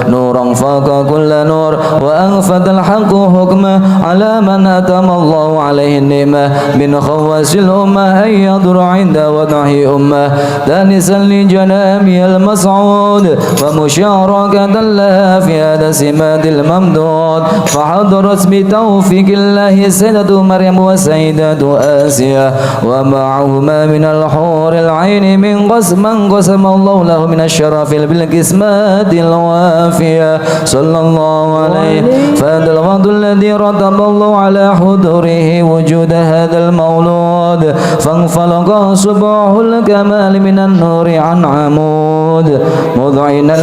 نورا فوق كل نور وأنفذ الحق حكمه على من أتم الله عليه النعمة من خواص الأمة أن يضر عند وضعه أمة دانسا لجنابه المسعود ومشاركة لها في هذا السماد الممدود فحضرت بتوفيق الله سيدة مريم وسيدة آسيا ومعهما من الحور العين من قسم الله له من الشرف بالقسمات الوافية صلى الله عليه فهذا الوقت الذي رتب الله على حضوره وجود هذا المولود فانفلق صباح الكمال من النور عن عمود مذعنا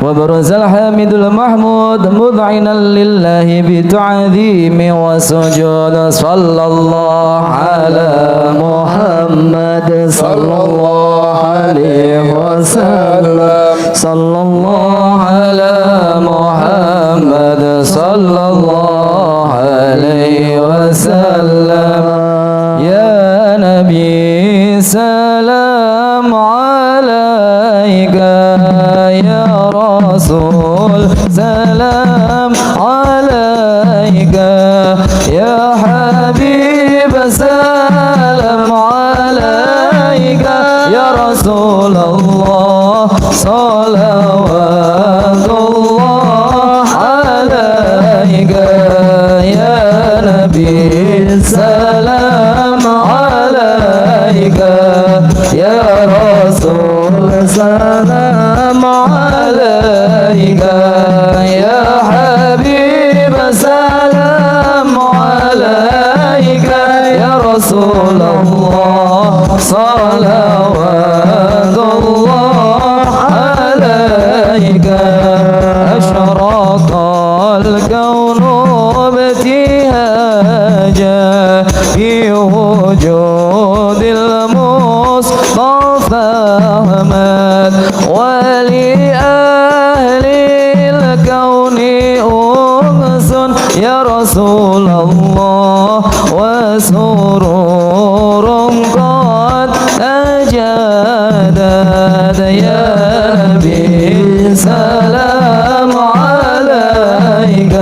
وبرز الحامد المحمود مذعنا لله بتعظيم وسجود صلى الله على محمد صلى الله عليه وسلم صلى الله على محمد صلى الله عليه وسلم يا نبي سلام عليك يا رسول سلام عليك يا حبيب سلام عليك يا رسول الله صلوات الله عليك يا نبي سلام عليك يا رسول سلام عليك يا حبيب سلام عليك يا رسول الله صلوات الله عليك أشرق الكون ابتهاجا في وجود المصطفى أحمد ولأهل الكون أنس يا رسول الله وسرور قد أجدد يا نبي سلام عليك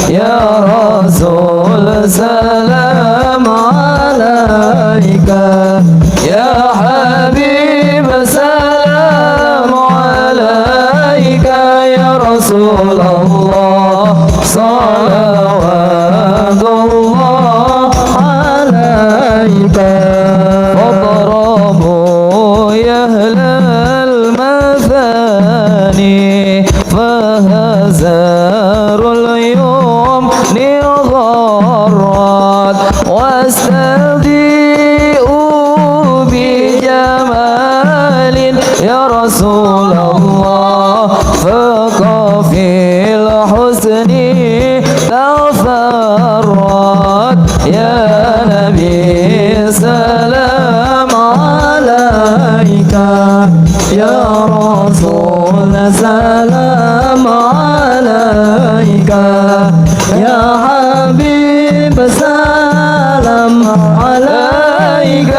يا رسول سلام عليك يا حبيب سلام عليك يا رسول الله صلوات الله عليك فاضربوا يا أهل المثاني فهزار اليوم غرات واستهزئوا بجمال يا رسول الله فكفي الحسن تفرد يا نبي سلام عليك يا رسول سلام عليك يا حبيب سلام عليك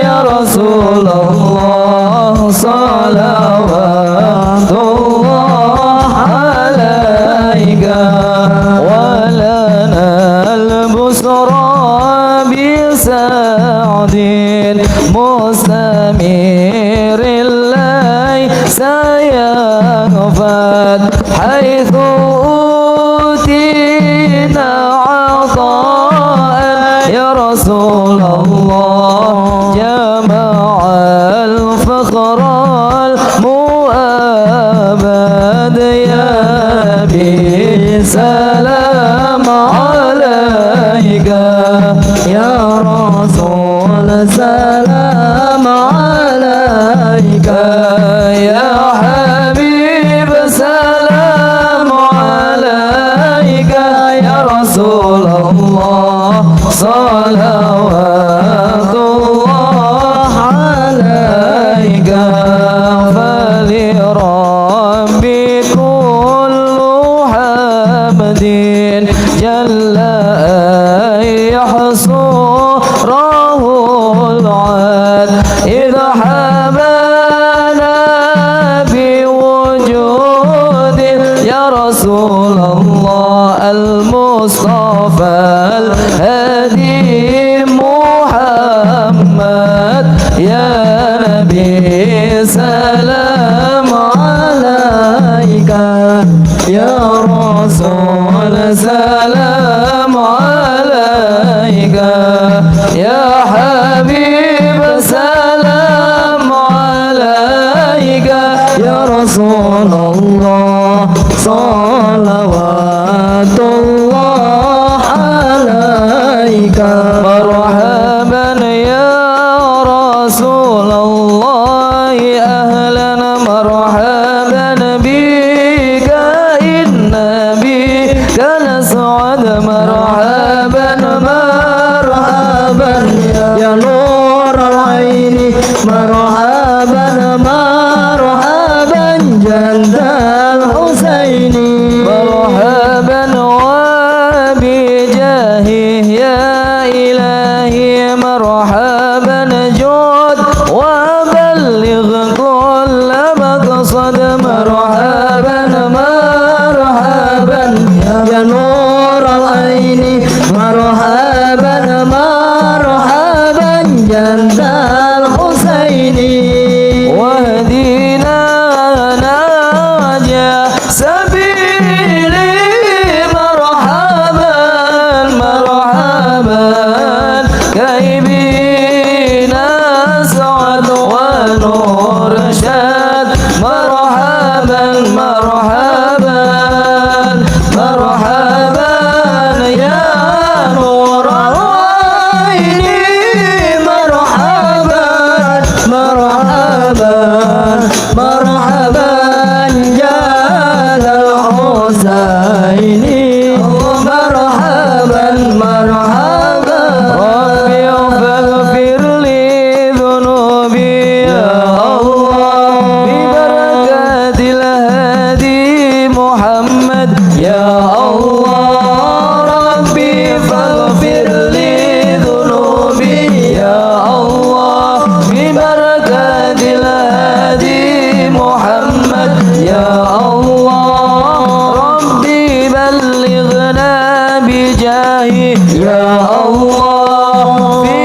يا رسول الله صلوات الله عليك ولنا البشرى بسعد مستمر ليس يغفل حيث أوتينا عطاء يا رسول الله جمع الفخر المؤبد يا نبي سلام عليك يا رسول سلام عليك يا حبيب سلام عليك يا رسول الله صلوات الله عليك فلربي كل حمد جل أن يحصره العاد إذا حمانا رسول الله المصطفى الهادي محمد يا نبي سلام عليك يا رسول سلام عليك يا حبيب سلام عليك يا رسول الله صلوات الله عليك مرحبا يا رسول الله أهلا مرحبا بك إن بك نسعد مرحبا مرحبا يا نور العين مرحبا مرحبا جد الحسين مرحبا وبجاهه يا إلهي مرحبا جود وبلغ كل مقصد مرحبا مرحبا يا نور العين مرحبا مرحبا جد الحسين واهدنا ناجى سبيلي مرحبا مرحبا كي بنا سعد ونور شاد مرحبا مرحبا مرحبا يا نور العين مرحبا مرحبا مرحبا جاد الحسين مرحبا مرحبا ربي فاغفر لي ذنوبي يا الله ببركات الهادي محمد يا الله ربي فاغفر لي ذنوبي يا الله ببركات الهادي محمد يا الله ربي بلغنا بجاهه يا الله في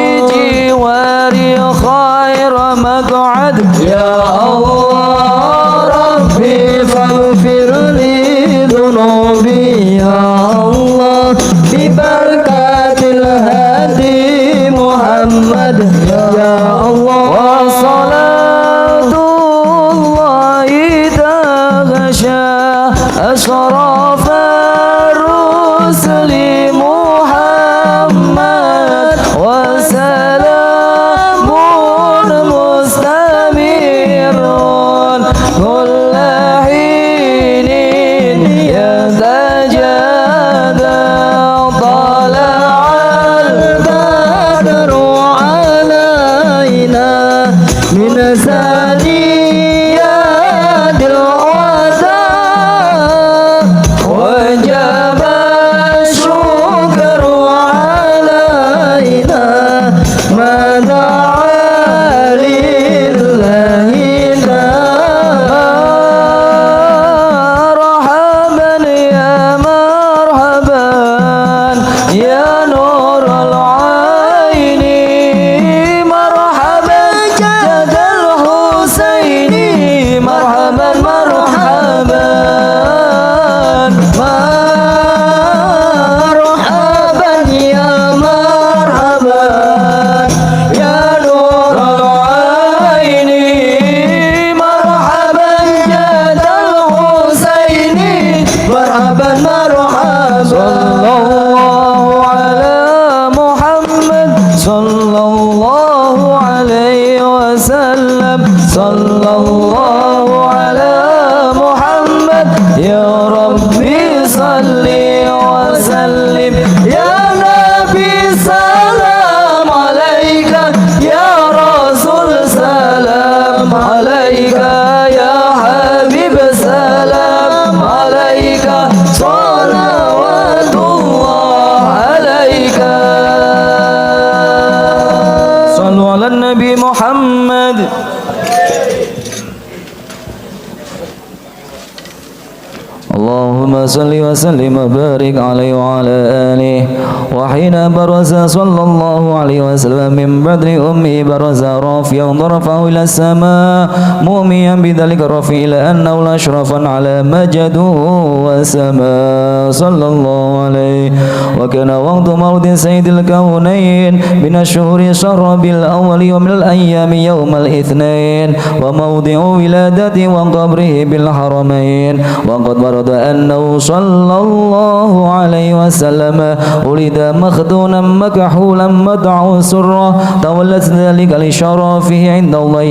جواري خير مقعد يا الله ربي فاغفر لي ذنوبي يا الله ببركات الهادي محمد يا الله وصلاة الله تغشى أشرف الرسل محمد وسلام مستمر كل حين يتجدد طلع البدر علينا من ثنيات الوداع وجب الشكر علينا ما دعا لله مرحبا يا مرحبا يا نور العين مرحبا جد الحسين مرحبا مرحبا مرحبا يا مرحبا يا نور العين مرحبا جد الحسين مرحبا مرحبا صلى الله على محمد صلى الله عليه وسلم صلى الله على محمد يا ربي صل وسلم يا نبي سلام عليك يا رسول سلام عليك يا حبيب سلام عليك صلوات الله عليك صلوا على النبي محمد الله اللهم صل وسلم وبارك عليه وعلى آله. وحين برز صلى الله عليه وسلم من بدر أمه برز رافعا ضرفه إلى السماء مؤمنا بذلك الرفيع إلى أنه الأشرف على مجد وسماء صلى الله عليه. وكان وقت مولد سيد الكونين من الشهور شهر ربيع الأول ومن الأيام يوم الاثنين وموضع ولادته وقبره بالحرمين. وقد ورد أنه صلى الله عليه وسلم ولد مختونا مكحولا مدعو سرا تولت ذلك لشرفه عند الله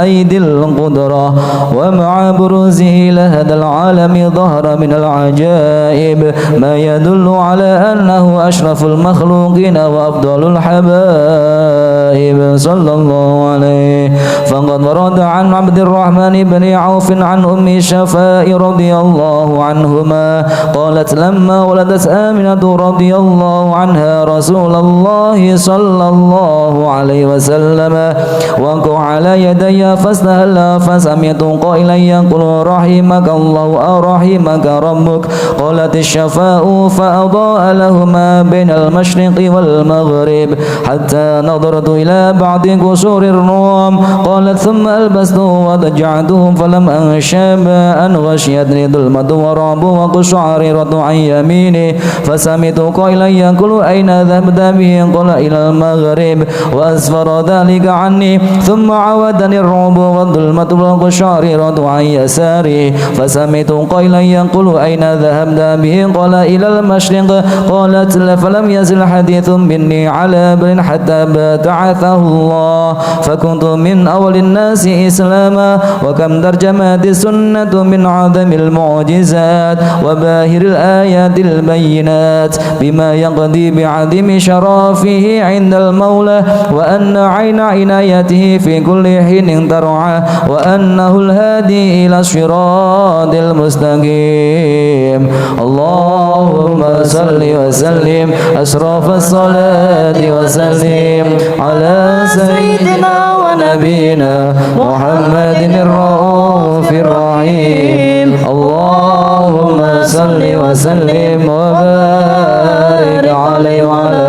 أيدي القدرة. ومع بروزه لهذا العالم ظهر من العجائب ما يدل على أنه أشرف المخلوقين وأفضل الحبائب صلى الله عليه. فقد ورد عن عبد الرحمن بن عوف عن أم الشفاء رضي الله عنهما قالت لما ولدت آمنة رضي الله عنها رسول الله صلى الله عليه وسلم وقع على يدي فاستهل فسمعت قائلا يقول رحمك الله أو رحمك ربك. قالت الشفاء فأضاء لهما بين المشرق والمغرب حتى نظرت إلى بعض قصور الروم. قالت ثم ألبسته وضجعته فلم أنشب أن غشيتني ظلمة ورعب وقشعريرة عن يميني فسمعت قائلا يقول أين ذهبت به؟ قال إلى المغرب وأسفر ذلك عني. ثم عودني الرعب والظلمة والقشعريرة عن يساري فسمعت قائلا يقول أين ذهبت به؟ قال إلى المشرق. قالت فلم يزل حديث مني على بل حتى بعثه الله فكنت من أول الناس إسلاما. وكم ترجمت السنة من عظم المعجزات وباهر الآيات البينات بما يقضي بعظم شرافه عند المولى وأن عين عنايته في كل حين ترعى وأنه الهادي إلى الصراط المستقيم. اللهم صل وسلم أشرف الصلاة وسلم على سيدنا ونبينا محمد الرؤوف الرحيم. اللهم صل وسلم وبارك عليه وعلى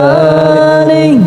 آله.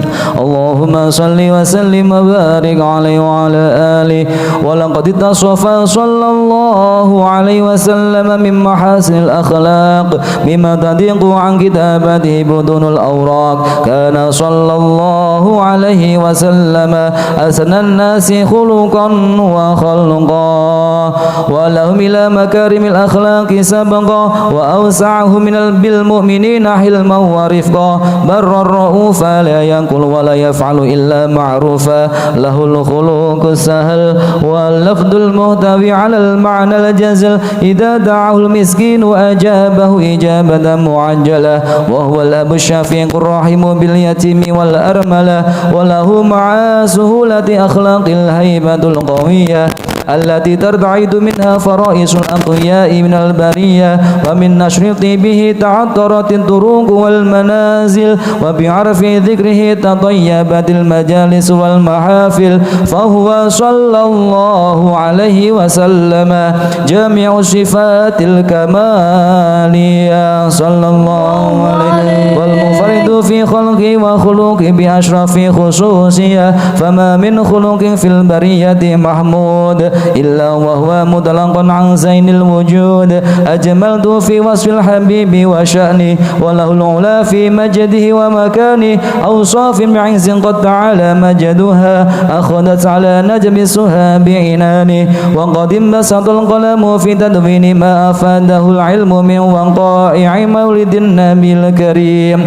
اللهم صل وسلم وبارك عليه وعلى آله. ولقد اتصف صلى الله عليه وسلم من محاسن الأخلاق بما تضيق عن كتابته بدون الأوراق. كان صلى الله عليه وسلم أحسن الناس خلقا وخلقا ولهم إلى مكارم الأخلاق سبقا وأوسعهم بالمؤمنين حلما ورفقا برا رؤوفا لا ينقل ولا يفعل إلا معروفا له الخلق السهل واللفظ المهتوي على المعنى الجزل إذا دعاه المسكين أجابه إجابة معجلة وهو الأب الشفيق الرحيم باليتيم والأرملة وله مع سهولة أخلاق الهيبة القوية التي ترتعد منها فرائس الأقوياء من البرية ومن نشر طيبه تعطرت الطرق والمنازل وبعرف ذكره تطيبت المجالس والمحافل. فهو صلى الله عليه وسلم جامع صفات الكمال صلى الله عليه والمفرد في خلقه وخلقه بأشرف خصوصية. فما من خلق في البرية محمود إلا وهو مطلقا عن زين الوجود. أجملت في وصف الحبيب وشأنه وله العلا في مجده ومكانه أوصاف بعز قد تعالى مجدها أخذت على نجم السها بعنانه. وقد انبسط القلم في تدوين ما أفاده العلم من وقائع مولد النبي الكريم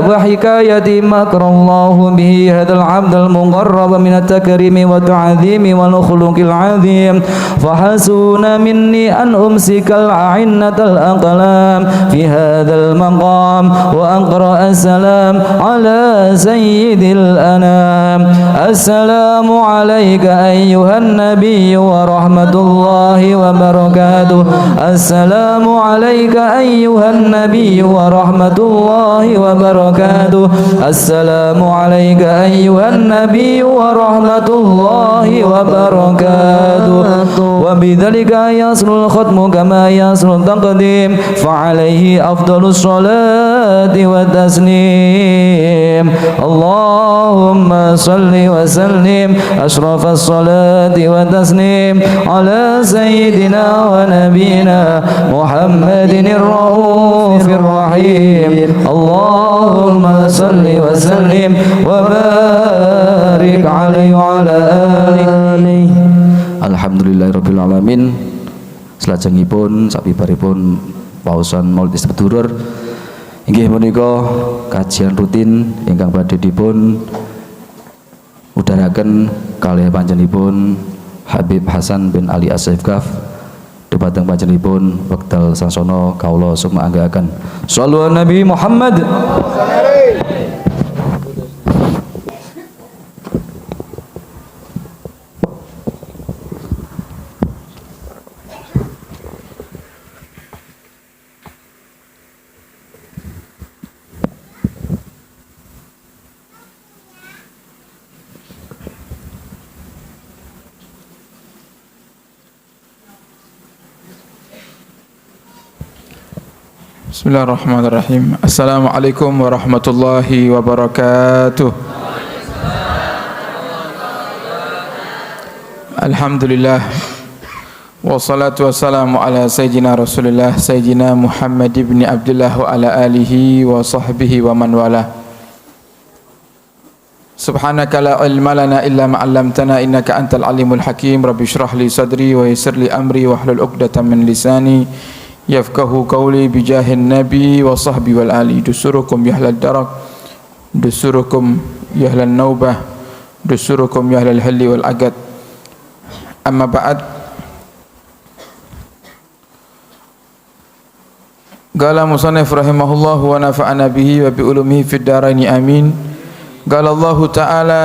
وحكاية مكر الله به هذا العبد المقرب من التكريم والتعظيم والخلق العظيم. فحسون مني أن أمسك الأعنة الأقلام في هذا المقام وأقرأ السلام على سيد الأنام. السلام عليك أيها النبي ورحمة الله وبركاته. السلام عليك أيها النبي ورحمة الله وبركاته. السلام عليك أيها النبي ورحمة الله وبركاته. الصلاة وبذلك يصل الختم كما يصل التقديم فعليه أفضل الصلاة والتسليم اللهم صل وسلم أشرف الصلاة والتسليم على سيدنا ونبينا محمد الرؤوف الرحيم اللهم صل وسلم وبارك عليه وعلى آله. Alhamdulillahirabbil alamin. Salajengipun sabibaripun pausan Maulid Isbedurur inggih menika kajian rutin ingkang badhe dipun udharaken kalih panjenenganipun Habib Hasan bin Ali As-Saifkaf dumateng panjenenganipun wekdal sangsana kawula summa anggaaken shallu ala Nabi Muhammad. Bismillahirrahmanirrahim. Assalamualaikum warahmatullahi wabarakatuh. Alhamdulillah wassalatu wassalamu ala sayyidina Rasulillah sayyidina Muhammad ibn Abdullah wa ala alihi wa sahbihi wa man wala. Subhanaka la ilma lana illa ma 'allamtana innaka antal alimul hakim. Rabbi shrah li sadri wa yassir li amri wahlul 'uqdatam min lisani yafqahu qawli bijahin nabi wa sahbi wal ali. Dusurukum yahlal darak, dusurukum yahlal naubah, dusurukum yahlal halli wal agad. Amma ba'd. Qala musannif rahimahullah wa nafa'ana bihi wa bi ulumihi fid dharain amin. Qala Allah ta'ala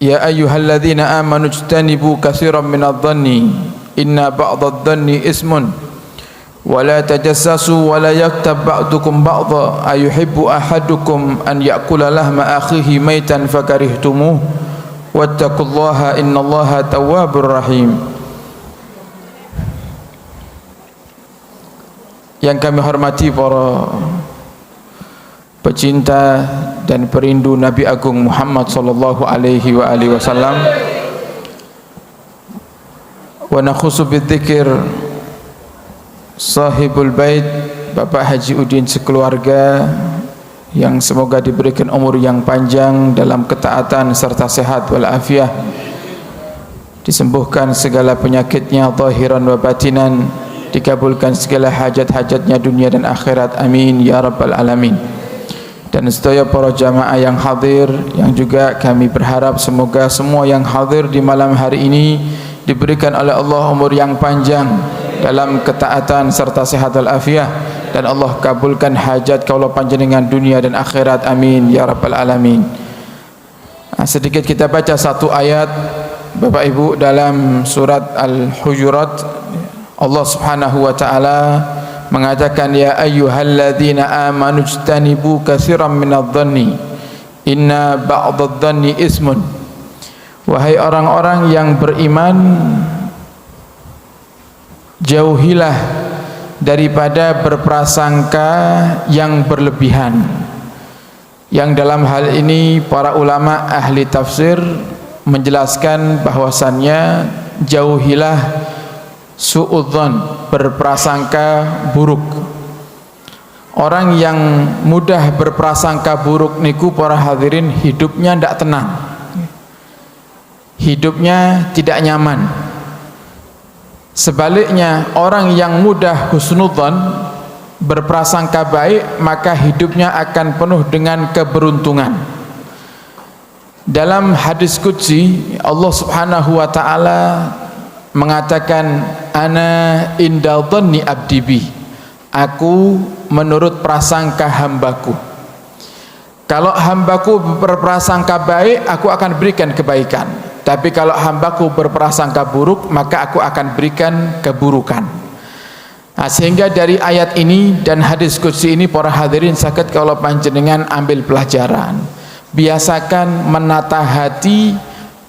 ya ayyuhalladzina amanu ijtanibu katsiran minadh-dhanni inna ba'dadh-dhanni ismun ولا تجسسوا ولا يغتب بعضكم بعضا أيحب أحدكم أن يأكل لحم أخيه ميتا فكرهتموه واتقوا الله إن الله تواب رحيم. Yang kami hormati para pecinta dan perindu Nabi Agung Muhammad sallallahu alaihi wa alihi wasallam, wa nakhusu bidzikir Sahibul Bait Bapak Haji Udin sekeluarga yang semoga diberikan umur yang panjang dalam ketaatan serta sehat walafiat, disembuhkan segala penyakitnya zahiran wa batinan, dikabulkan segala hajat-hajatnya dunia dan akhirat, amin ya rabbal alamin. Dan sedaya para jamaah yang hadir, yang juga kami berharap semoga semua yang hadir di malam hari ini diberikan oleh Allah umur yang panjang dalam ketaatan serta sehat walafiat, dan Allah kabulkan hajat kaula panjenengan dunia dan akhirat, amin ya rabbal alamin. Sedikit kita baca satu ayat Bapak Ibu dalam surat Al-Hujurat. Allah Subhanahu wa taala mengatakan ya ayyuhalladzina amanu ijtanibu katsiran minadh-dhanni inna ba'dadh-dhanni ismun. Wahai orang-orang yang beriman, jauhilah daripada berprasangka yang berlebihan. Yang dalam hal ini para ulama ahli tafsir menjelaskan bahwasannya jauhilah su'udzon, berprasangka buruk. Orang yang mudah berprasangka buruk niku para hadirin hidupnya tidak tenang, hidupnya tidak nyaman. Sebaliknya orang yang mudah husnudzon, berprasangka baik, maka hidupnya akan penuh dengan keberuntungan. Dalam hadis qudsi Allah Subhanahu wa taala mengatakan ana inda dhanni abdi bi, aku menurut prasangka hambaku. Kalau hambaku berprasangka baik, aku akan berikan kebaikan. Tapi kalau hambaku berprasangka buruk, maka aku akan berikan keburukan. Nah, sehingga dari ayat ini dan hadis qudsi ini para hadirin sakit kalau panjenengan ambil pelajaran. Biasakan menata hati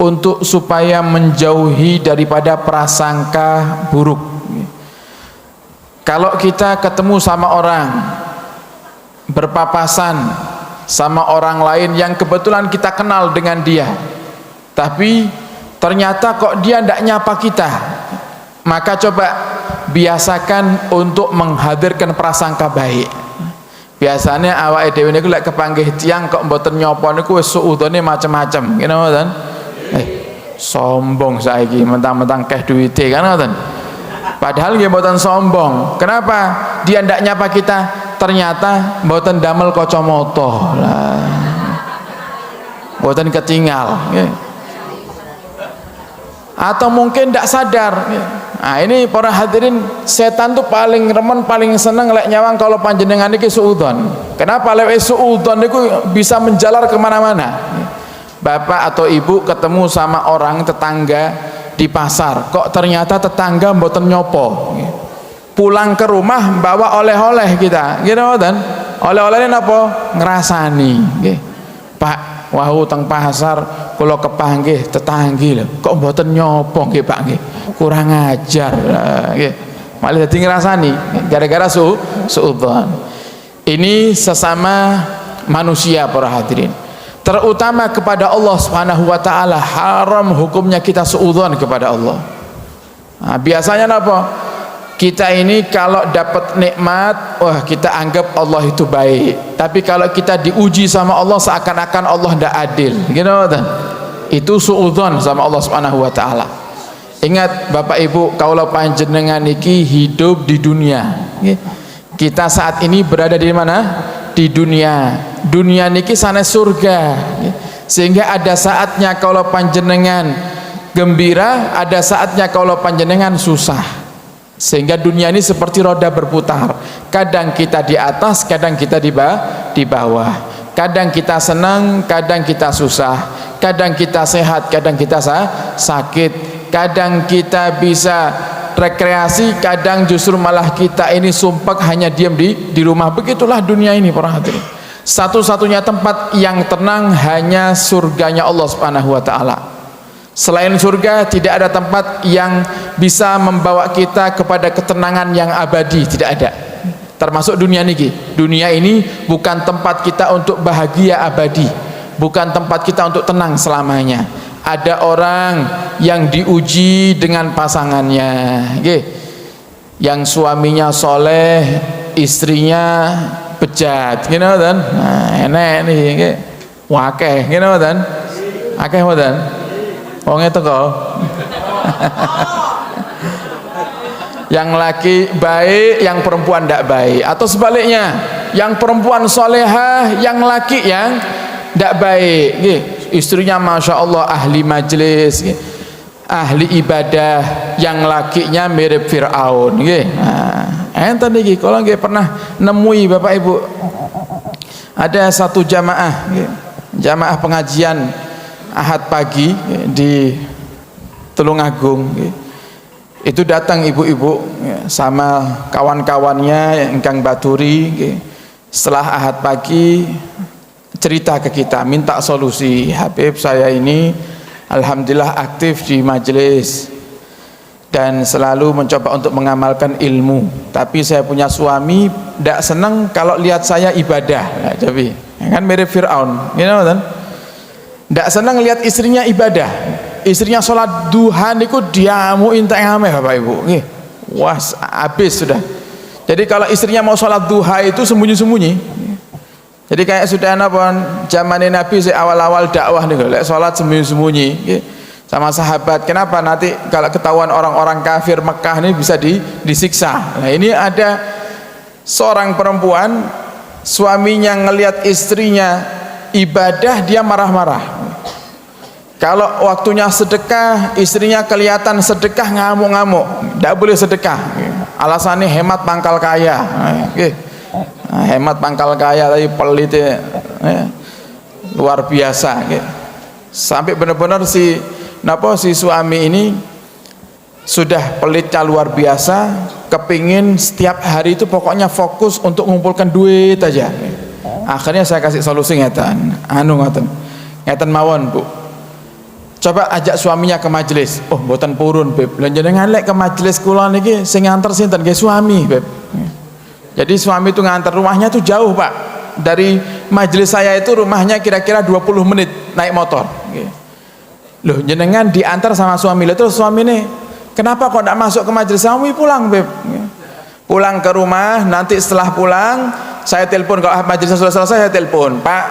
untuk supaya menjauhi daripada prasangka buruk. Kalau kita ketemu sama orang, berpapasan sama orang lain yang kebetulan kita kenal dengan dia, tapi ternyata kok dia tidak nyapa kita, maka coba biasakan untuk menghadirkan prasangka baik. Biasanya awake dhewe niku lek kepanggih tiyang kok mboten nyapa niku wis suudane macam-macam, kene mboten? Sombong saiki mentang-mentang keh duwite kan ngoten. Padahal nggih mboten sombong. Kenapa? Dia ndak nyapa kita, ternyata mboten damel kacamata. Lah. Mboten ketinggal, nggih. Atau mungkin ndak sadar. Nah, ini para hadirin, setan tuh paling remen, paling seneng lek nyawang kalau panjenengan iki suudzon. Kenapa lek suudzon niku bisa menjalar kemana-mana? Bapak atau ibu ketemu sama orang tetangga di pasar, kok ternyata tetangga mboten nyopo, pulang ke rumah bawa oleh-oleh kita, gitu kan? Oleh-olehnya napa? Ngrasani, Pak, wau teng pasar kula kepanggih tetanggi lho, kok mboten nyopo nggih Pak nggih, kurang ajar, nggih. Malah dadi ngrasani gara-gara suudzon. Ini sesama manusia para hadirin. Terutama kepada Allah Subhanahu wa taala, haram hukumnya kita suudzon kepada Allah. Nah, biasanya apa? Kita ini kalau dapat nikmat, wah kita anggap Allah itu baik. Tapi kalau kita diuji sama Allah seakan-akan Allah tidak adil. Gitu kan? Itu suudzon sama Allah Subhanahu wa taala. Ingat Bapak Ibu, kaulah panjenengan iki hidup di dunia. Kita saat ini berada di mana? Di dunia. Dunia niki sana surga, sehingga ada saatnya kalau panjenengan gembira, ada saatnya kalau panjenengan susah. Sehingga dunia ini seperti roda berputar, kadang kita di atas, kadang kita di bawah, kadang kita senang, kadang kita susah, kadang kita sehat, kadang kita sakit, kadang kita bisa rekreasi, kadang justru malah kita ini sumpek hanya diam di rumah. Begitulah dunia ini para hadirin. Satu-satunya tempat yang tenang hanya surganya Allah Subhanahu wa taala. Selain surga tidak ada tempat yang bisa membawa kita kepada ketenangan yang abadi, tidak ada. Termasuk dunia niki. Dunia ini bukan tempat kita untuk bahagia abadi, bukan tempat kita untuk tenang selamanya. Ada orang yang diuji dengan pasangannya, yang suaminya soleh, istrinya bejat, gitu kan? Nah, enak nih, wakeh, gitu kan? Akeh kan? Wong itu kok. Yang laki baik, yang perempuan tidak baik, atau sebaliknya, yang perempuan solehah, yang laki yang tidak baik, gitu. Istrinya masya Allah ahli majlis, ahli ibadah, yang lakinya mirip Fir'aun, gitu. Nah, enten iki kalau nggih pernah nemui Bapak Ibu, ada satu jamaah pengajian Ahad pagi di Tulungagung, itu datang ibu-ibu sama kawan-kawannya Engkang Baturi. Setelah Ahad pagi cerita ke kita, minta solusi. Habib, saya ini alhamdulillah aktif di majelis dan selalu mencoba untuk mengamalkan ilmu, tapi saya punya suami tidak senang kalau lihat saya ibadah. Nah, jadi kan mirip Fir'aun, kan? Tidak senang lihat istrinya ibadah, istrinya sholat duha niku diamu intek ngame Bapak Ibu, wah habis sudah. Jadi kalau istrinya mau sholat duha itu sembunyi-sembunyi. Jadi kayak sudah zaman Nabi awal-awal dakwah nih, sholat sembunyi-sembunyi sama sahabat. Kenapa? Nanti kalau ketahuan orang-orang kafir Mekah ini bisa disiksa. Nah, ini ada seorang perempuan, suaminya ngelihat istrinya ibadah, dia marah-marah. Kalau waktunya sedekah, istrinya kelihatan sedekah ngamuk-ngamuk, tidak boleh sedekah. Alasannya hemat pangkal kaya. Nah, hemat pangkal kaya tapi pelit luar biasa. Sampai benar-benar si suami ini sudah pelitnya luar biasa, kepingin setiap hari itu pokoknya fokus untuk mengumpulkan duit aja. Akhirnya saya kasih solusi ngeten mawon Bu, Coba ajak suaminya ke majelis. Oh, mboten purun, Beb. Lah jenengan lek ke majelis kula niki sing nganter sinten? Nggih suami, Beb. Jadi suami itu nganter, rumahnya tuh jauh, Pak. Dari majelis saya itu rumahnya kira-kira 20 menit naik motor. Loh, jenengan diantar sama suami. Lah terus suami nih, kenapa kok tidak masuk ke majelis? Suami pulang, Beb. Pulang ke rumah, nanti setelah pulang saya telepon, kalau majelisnya sudah selesai saya telepon, Pak,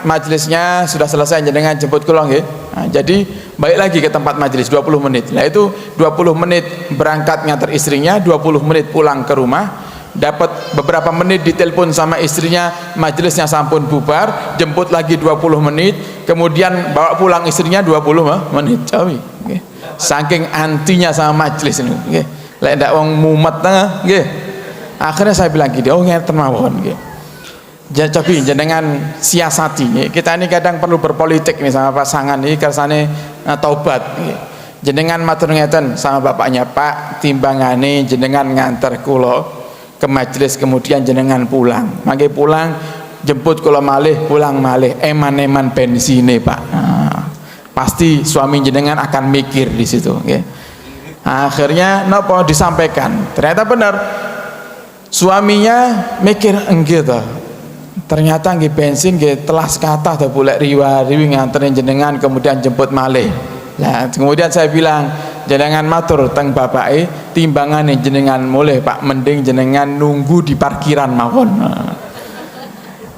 majelisnya sudah selesai, jenengan jemput kula nggih. Nah, jadi balik lagi ke tempat majelis 20 menit. Nah itu 20 menit berangkat ngantar istrinya, 20 menit pulang ke rumah, dapat beberapa menit ditelepon sama istrinya, majelisnya sampun bubar, jemput lagi 20 menit, kemudian bawa pulang istrinya 20 menit. Cawi. Okay. Saking antinya sama majelis ini. Okay. Lek ndak wong mumet tengah, nggih. Akhirnya saya bilang gitu, oh ngeten mawon nggih. Jadi jenengan siasati. Kita ini kadang perlu berpolitik nih sama pasangan ini kersane taubat. Jenengan matur ngeten sama bapaknya, Pak, timbangane jenengan nganter kula ke majelis kemudian jenengan pulang. Mangke pulang jemput kula malih, pulang malih, eman-eman bensine, Pak. Nah, pasti suami jenengan akan mikir di situ. Akhirnya napa disampaikan. Ternyata benar. Suaminya mikir enggih toh. Ternyata nggih bensin nggih telas kathah to boleh riwa-riwi nganterin jenengan kemudian jemput malih. Nah, kemudian saya bilang, jenengan matur teng bapake timbangane jenengan mulih, Pak, mending jenengan nunggu di parkiran mawon.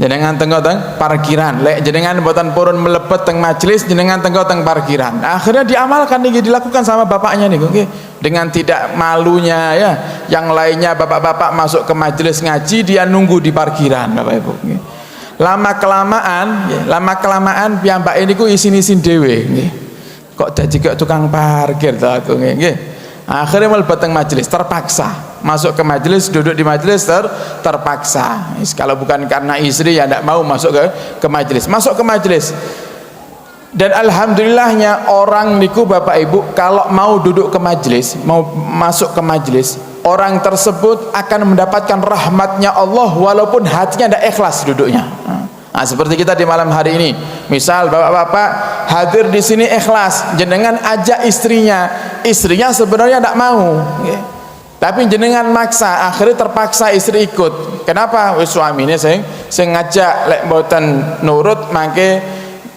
Jenengan tenggo teng parkiran. Lek jenengan mboten purun melebet teng majelis, jenengan tenggo teng parkiran. Akhirnya diamalkan niki, dilakukan sama bapaknya niku nggih. Dengan tidak malunya ya, yang lainnya bapak-bapak masuk ke majelis ngaji, dia nunggu di parkiran, Bapak Ibu. Lama kelamaan piyambak ini ku isin-isin dhewe nggih. Kok dadi kok tukang parkir to aku nggih. Akhirnya mlebet teng majelis, terpaksa masuk ke majelis, duduk di majelis terpaksa. Kalau bukan karena istri ya tidak mau masuk ke majelis. Masuk ke majelis. Dan alhamdulillahnya orang niku Bapak Ibu kalau mau duduk ke majelis, mau masuk ke majelis, orang tersebut akan mendapatkan rahmatnya Allah walaupun hatinya tidak ikhlas duduknya. Nah, seperti kita di malam hari ini, misal bapak-bapak hadir di sini ikhlas, jenengan ajak istrinya sebenarnya tidak mau, tapi jenengan maksa, akhirnya terpaksa istri ikut. Kenapa? Suaminya sing ngajak, lek mboten nurut mangke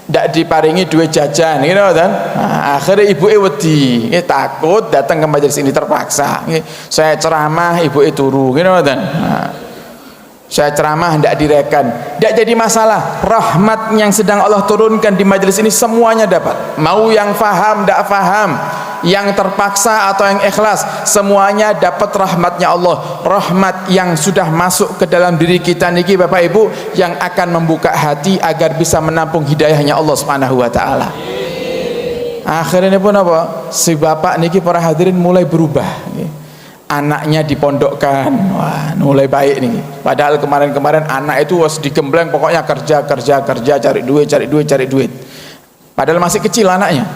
ndak diparingi duit jajan, gitu kan? Nah, akhirnya ibu wedi, takut datang ke majelis ini terpaksa. Saya ceramah, ibu turu, gitu kan? Nah, saya ceramah tidak direken, tidak jadi masalah. Rahmat yang sedang Allah turunkan di majelis ini semuanya dapat. Mau yang faham, tidak faham, yang terpaksa atau yang ikhlas, semuanya dapat rahmatnya Allah. Rahmat yang sudah masuk ke dalam diri kita niki Bapak Ibu, yang akan membuka hati agar bisa menampung hidayahnya Allah Subhanahu wa taala. Akhirnya pun apa? Si bapak niki para hadirin mulai berubah. Anaknya dipondokkan, wah mulai baik nih. Padahal kemarin-kemarin anak itu was digembleng, pokoknya kerja, cari duit. Padahal masih kecil anaknya.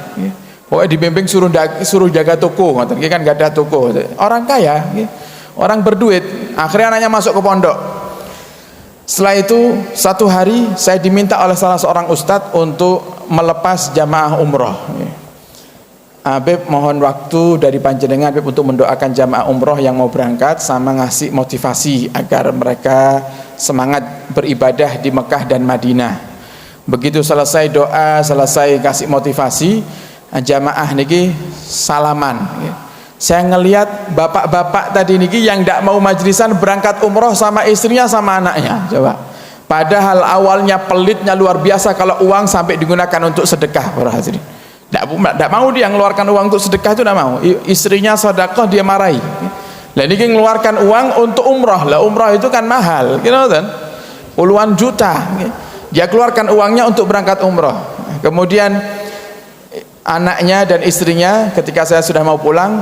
Pokoknya dibimbing suruh jaga toko, kan nggak ada toko. Orang kaya, orang berduit. Akhirnya anaknya masuk ke pondok. Setelah itu satu hari saya diminta oleh salah seorang ustadz untuk melepas jamaah umroh. Beb mohon waktu dari panjenengan Beb untuk mendoakan jamaah umroh yang mau berangkat sama ngasih motivasi agar mereka semangat beribadah di Mekah dan Madinah. Begitu selesai doa, selesai kasih motivasi, jamaah niki salaman. Saya ngelihat bapak-bapak tadi niki yang tidak mau majlisan berangkat umroh sama istrinya sama anaknya. Coba. Padahal awalnya pelitnya luar biasa kalau uang sampai digunakan untuk sedekah, para hadirin. Tidak mau dia mengeluarkan uang untuk sedekah, itu tidak mau. Istrinya sedekah dia marahi. Lah ini mengeluarkan uang untuk umrah. Lah umrah itu kan mahal, gitu kan? Puluhan juta. Dia keluarkan uangnya untuk berangkat umrah. Kemudian anaknya dan istrinya ketika saya sudah mau pulang,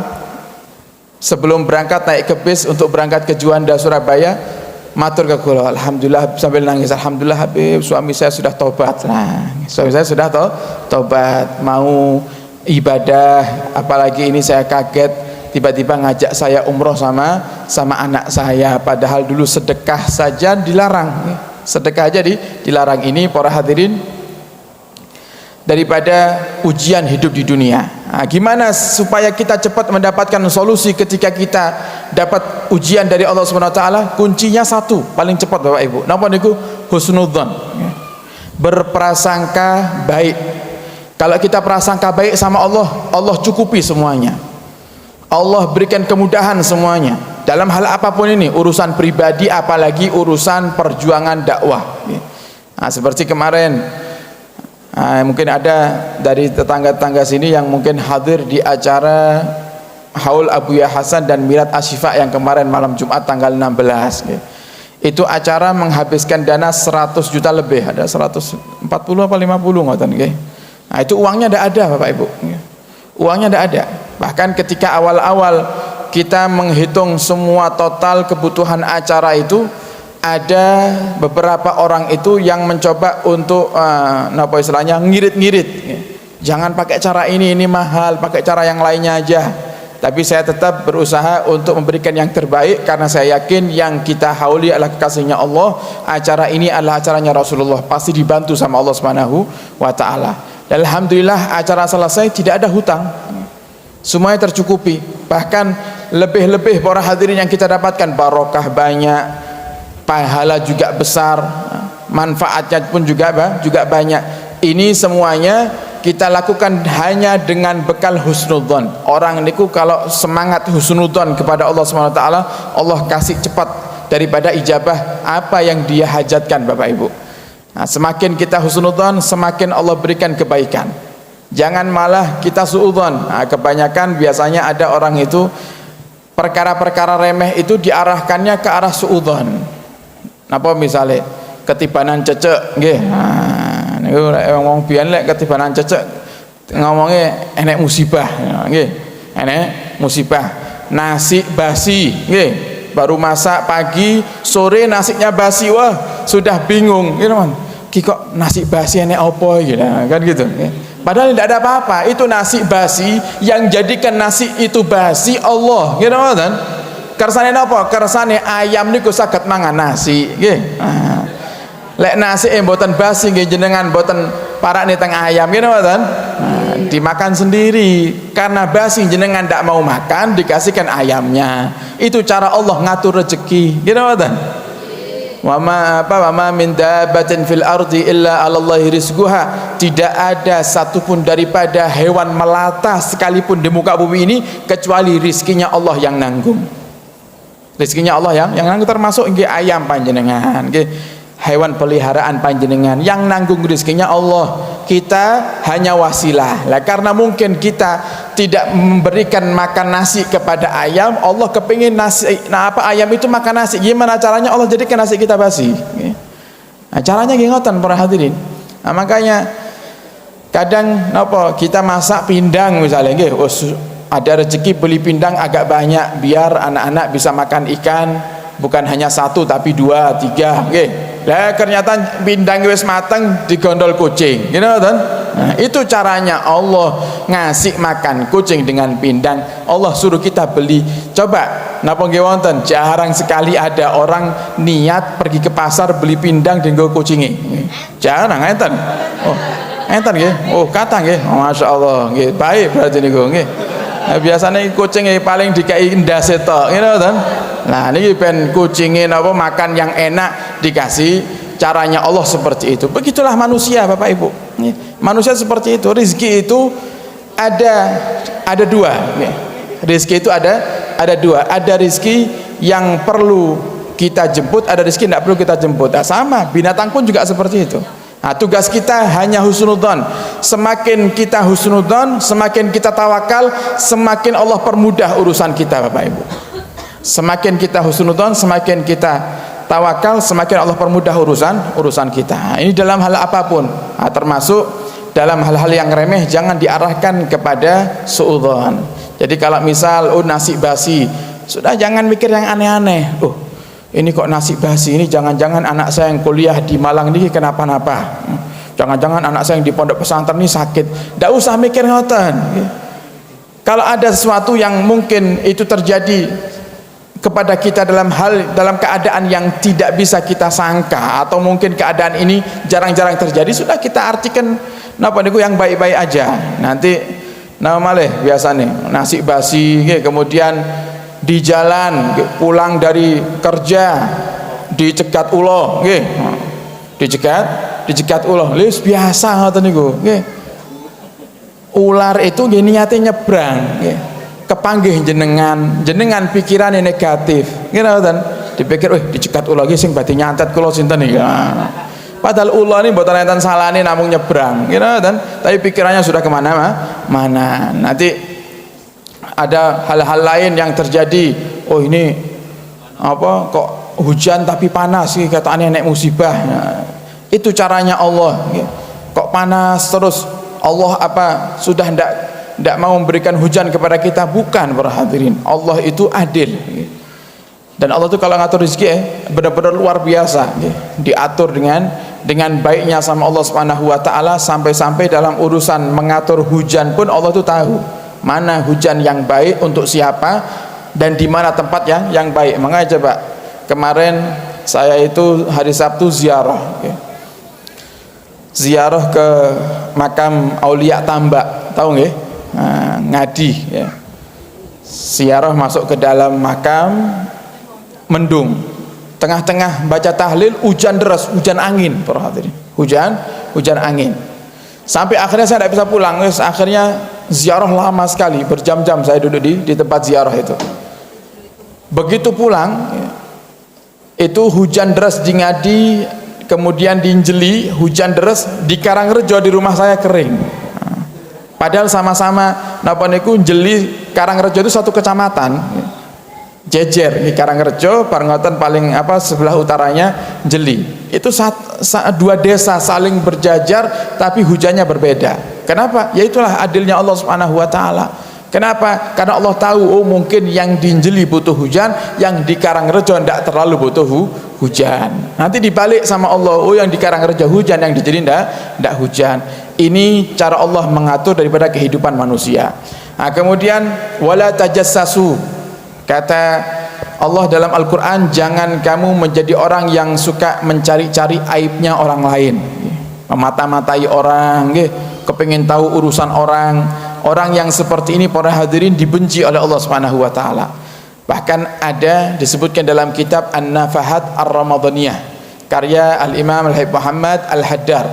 sebelum berangkat naik ke bis untuk berangkat ke Juanda Surabaya, matur ke kula, alhamdulillah, sambil nangis, alhamdulillah Habib, suami saya sudah tobat. Nah, suami saya sudah tobat, mau ibadah, apalagi ini saya kaget tiba-tiba ngajak saya umroh sama anak saya, padahal dulu sedekah saja dilarang. Sedekah aja dilarang. Ini para hadirin, daripada ujian hidup di dunia. Gimana supaya kita cepat mendapatkan solusi ketika kita dapat ujian dari Allah Subhanahu wa taala? Kuncinya satu, paling cepat Bapak Ibu. Napa niku? Husnudzon. Berprasangka baik. Kalau kita prasangka baik sama Allah, Allah cukupi semuanya. Allah berikan kemudahan semuanya. Dalam hal apapun ini, urusan pribadi apalagi urusan perjuangan dakwah. Seperti kemarin mungkin ada dari tetangga-tetangga sini yang mungkin hadir di acara Haul Abuya Hasan dan Milad Asyifa yang kemarin malam Jumat tanggal 16. Itu acara menghabiskan dana 100 juta lebih, ada 140 apa 50 ngoten nggih. Nah, itu uangnya tidak ada Bapak Ibu. Uangnya tidak ada. Bahkan ketika awal-awal kita menghitung semua total kebutuhan acara itu, ada beberapa orang itu yang mencoba untuk apa istilahnya ngirit-ngirit. Jangan pakai cara ini mahal, pakai cara yang lainnya aja. Tapi saya tetap berusaha untuk memberikan yang terbaik karena saya yakin yang kita hauli adalah kekasihnya Allah. Acara ini adalah acaranya Rasulullah, pasti dibantu sama Allah Subhanahu wa taala. Dan alhamdulillah acara selesai tidak ada hutang. Semuanya tercukupi. Bahkan lebih-lebih para hadirin yang kita dapatkan barokah banyak, pahala juga besar, manfaatnya pun juga banyak. Ini semuanya kita lakukan hanya dengan bekal husnudzon. Orang niku kalau semangat husnudzon kepada Allah Subhanahu wa taala, Allah kasih cepat daripada ijabah apa yang dia hajatkan Bapak Ibu. Semakin kita husnudzon, semakin Allah berikan kebaikan. Jangan malah kita suudzon. Kebanyakan biasanya ada orang itu perkara-perkara remeh itu diarahkannya ke arah suudzon. Napa misalnya ketibanan cecek nggih. Niku wong biyen lek ketibanan cecek ngomongnya enek musibah nggih. Enek musibah. Nasi basi nggih. Baru masak pagi, sore nasinya basi. Wah, sudah bingung. Gitu kan. Ki kok nasi basi enek apa gitu kan gitu nggih. Padahal tidak ada apa-apa. Itu nasi basi yang jadikan nasi itu basi Allah. Gitu kan? Kersane napa? Kersane ayam niku saged mangan nasi nggih. Lek nasi mboten basi nggih jenengan mboten parane teng ayam gitu mboten. Dimakan sendiri karena basi jenengan ndak mau makan dikasihkan ayamnya. Itu cara Allah ngatur rezeki gitu mboten. Wa ma min dabbatin fil ardi illa 'alallahi rizquha. Tidak ada satupun daripada hewan melata sekalipun di muka bumi ini kecuali rizkinya Allah yang nanggung. Rizkinya Allah yang nanggung, termasuk nggih ayam panjenengan nggih. Hewan peliharaan panjenengan yang nanggung rizkinya Allah. Kita hanya wasilah lah, karena mungkin kita tidak memberikan makan nasi kepada ayam. Allah kepingin nasi, ayam itu makan nasi. Gimana caranya Allah jadikan nasi kita basi? Caranya ngoten para hadirin. Makanya kadang kita masak pindang misalnya nggih, ada rezeki beli pindang agak banyak biar anak-anak bisa makan ikan, bukan hanya 1 tapi 2, 3 nggih. Lah ternyata pindang wis mateng digondol kucing. Gitu kan? Nah, itu caranya Allah ngasih makan kucing dengan pindang. Allah suruh kita beli. Coba napa nggih wonten jarang sekali ada orang niat pergi ke pasar beli pindang dienggo kucinge. Jarang enten. Oh, enten nggih. Oh, kata nggih. Oh, masyaallah nggih. Baik berarti niku nggih. Nah, biasanya kucingnya paling dikai ndase tok, gitu kan? Nah, ini ben kucingnya napa makan yang enak dikasih. Caranya Allah seperti itu. Begitulah manusia Bapak Ibu. Manusia seperti itu. Rezeki itu ada dua. Rezeki itu ada dua. Ada rezeki yang perlu kita jemput, ada rezeki tidak perlu kita jemput. Nah, sama binatang pun juga seperti itu. Nah, tugas kita hanya husnudzon. Semakin kita husnudzon, semakin kita tawakal, semakin Allah permudah urusan kita Bapak Ibu. Semakin kita husnudzon, semakin kita tawakal, semakin Allah permudah urusan kita. Nah, ini dalam hal apapun. Nah, termasuk dalam hal-hal yang remeh jangan diarahkan kepada suudzon. Jadi kalau misal nasi basi, sudah jangan mikir yang aneh-aneh. Ini kok nasi basi, ini jangan-jangan anak saya yang kuliah di Malang ini kenapa-napa, jangan-jangan anak saya yang di pondok pesantren ini sakit. Tidak usah mikir ngoten. Kalau ada sesuatu yang mungkin itu terjadi kepada kita dalam keadaan yang tidak bisa kita sangka, atau mungkin keadaan ini jarang-jarang terjadi, sudah kita artikan napa niku yang baik-baik aja. Nanti nama malih biasane nasi basi nggih, kemudian di jalan pulang dari kerja dicegat ulo nggih. Dicegat ulo. Wis biasa ngoten niku nggih. Ular itu nggih niate nyebrang nggih. Kepanggih jenengan pikirannya negatif nggih ngoten. Dipikir dicegat ulo iki sing badhe nyantet kula sinten iki. Padahal ulo ini mboten enten salahane namung nyebrang gitu kan, tapi pikirannya sudah mana. Nanti ada hal-hal lain yang terjadi. Oh ini apa kok hujan tapi panas sih, katanya nek musibah. Nah, itu caranya Allah. Kok panas terus Allah apa sudah ndak mau memberikan hujan kepada kita? Bukan, para hadirin. Allah itu adil. Dan Allah itu kalau ngatur rezeki benar-benar luar biasa. Diatur dengan baiknya sama Allah Subhanahu wa taala, sampai-sampai dalam urusan mengatur hujan pun Allah itu tahu mana hujan yang baik untuk siapa dan di mana tempat yang baik. Makanya coba kemarin saya itu hari Sabtu ziarah ke makam Aulia Tambak, tahu nggih? Nah, ngadi ya. Ziarah masuk ke dalam makam, mendung, tengah-tengah baca tahlil hujan deras, hujan angin, para hadirin. Hujan angin. Sampai akhirnya saya tidak bisa pulang. Akhirnya ziarah lama sekali, berjam-jam saya duduk di tempat ziarah itu. Begitu pulang, itu hujan deras di Ngadi, kemudian di Njeli hujan deras, di Karangrejo di rumah saya kering. Padahal sama-sama napa niku Njeli Karangrejo itu satu kecamatan. Jejer di Karangrejo, Parengotan paling sebelah utaranya Jeli. Itu dua desa saling berjajar tapi hujannya berbeda. Kenapa? Ya itulah adilnya Allah Subhanahu wa taala. Kenapa? Karena Allah tahu mungkin yang di Jeli butuh hujan, yang di Karangrejo tidak terlalu butuh hujan. Nanti dibalik sama Allah, yang di Karangrejo hujan, yang di Jeli tidak hujan. Ini cara Allah mengatur daripada kehidupan manusia. Nah, kemudian wala tajassasu. Kata Allah dalam Al-Quran, jangan kamu menjadi orang yang suka mencari-cari aibnya orang lain, memata-matai orang, kepingin tahu urusan orang. Orang yang seperti ini, para hadirin, dibenci oleh Allah Subhanahu wa taala. Bahkan ada disebutkan dalam kitab An-Nafahat Ar-Ramadaniyah karya Al-Imam Al-Habib Muhammad Al-Haddar.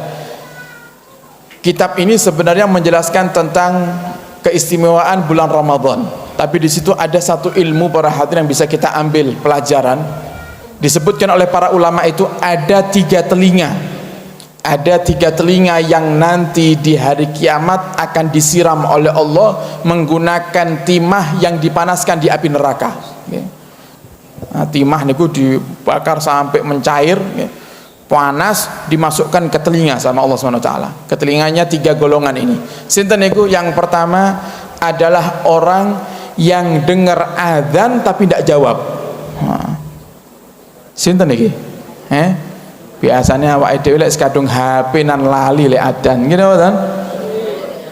Kitab ini sebenarnya menjelaskan tentang keistimewaan bulan Ramadan. Tapi di situ ada satu ilmu, para hadirin, yang bisa kita ambil pelajaran. Disebutkan oleh para ulama itu ada 3 telinga. Ada 3 telinga yang nanti di hari kiamat akan disiram oleh Allah menggunakan timah yang dipanaskan di api neraka. Nah, timah niku dibakar sampai mencair, panas, dimasukkan ke telinga sama Allah SWT. Ke telinganya 3 golongan ini. Sinten niku? Yang pertama adalah orang yang dengar azan tapi tidak jawab. Sinten iki? Biasanya awake dhewe lek sekadung HP nan lali lek adzan, gitu kan?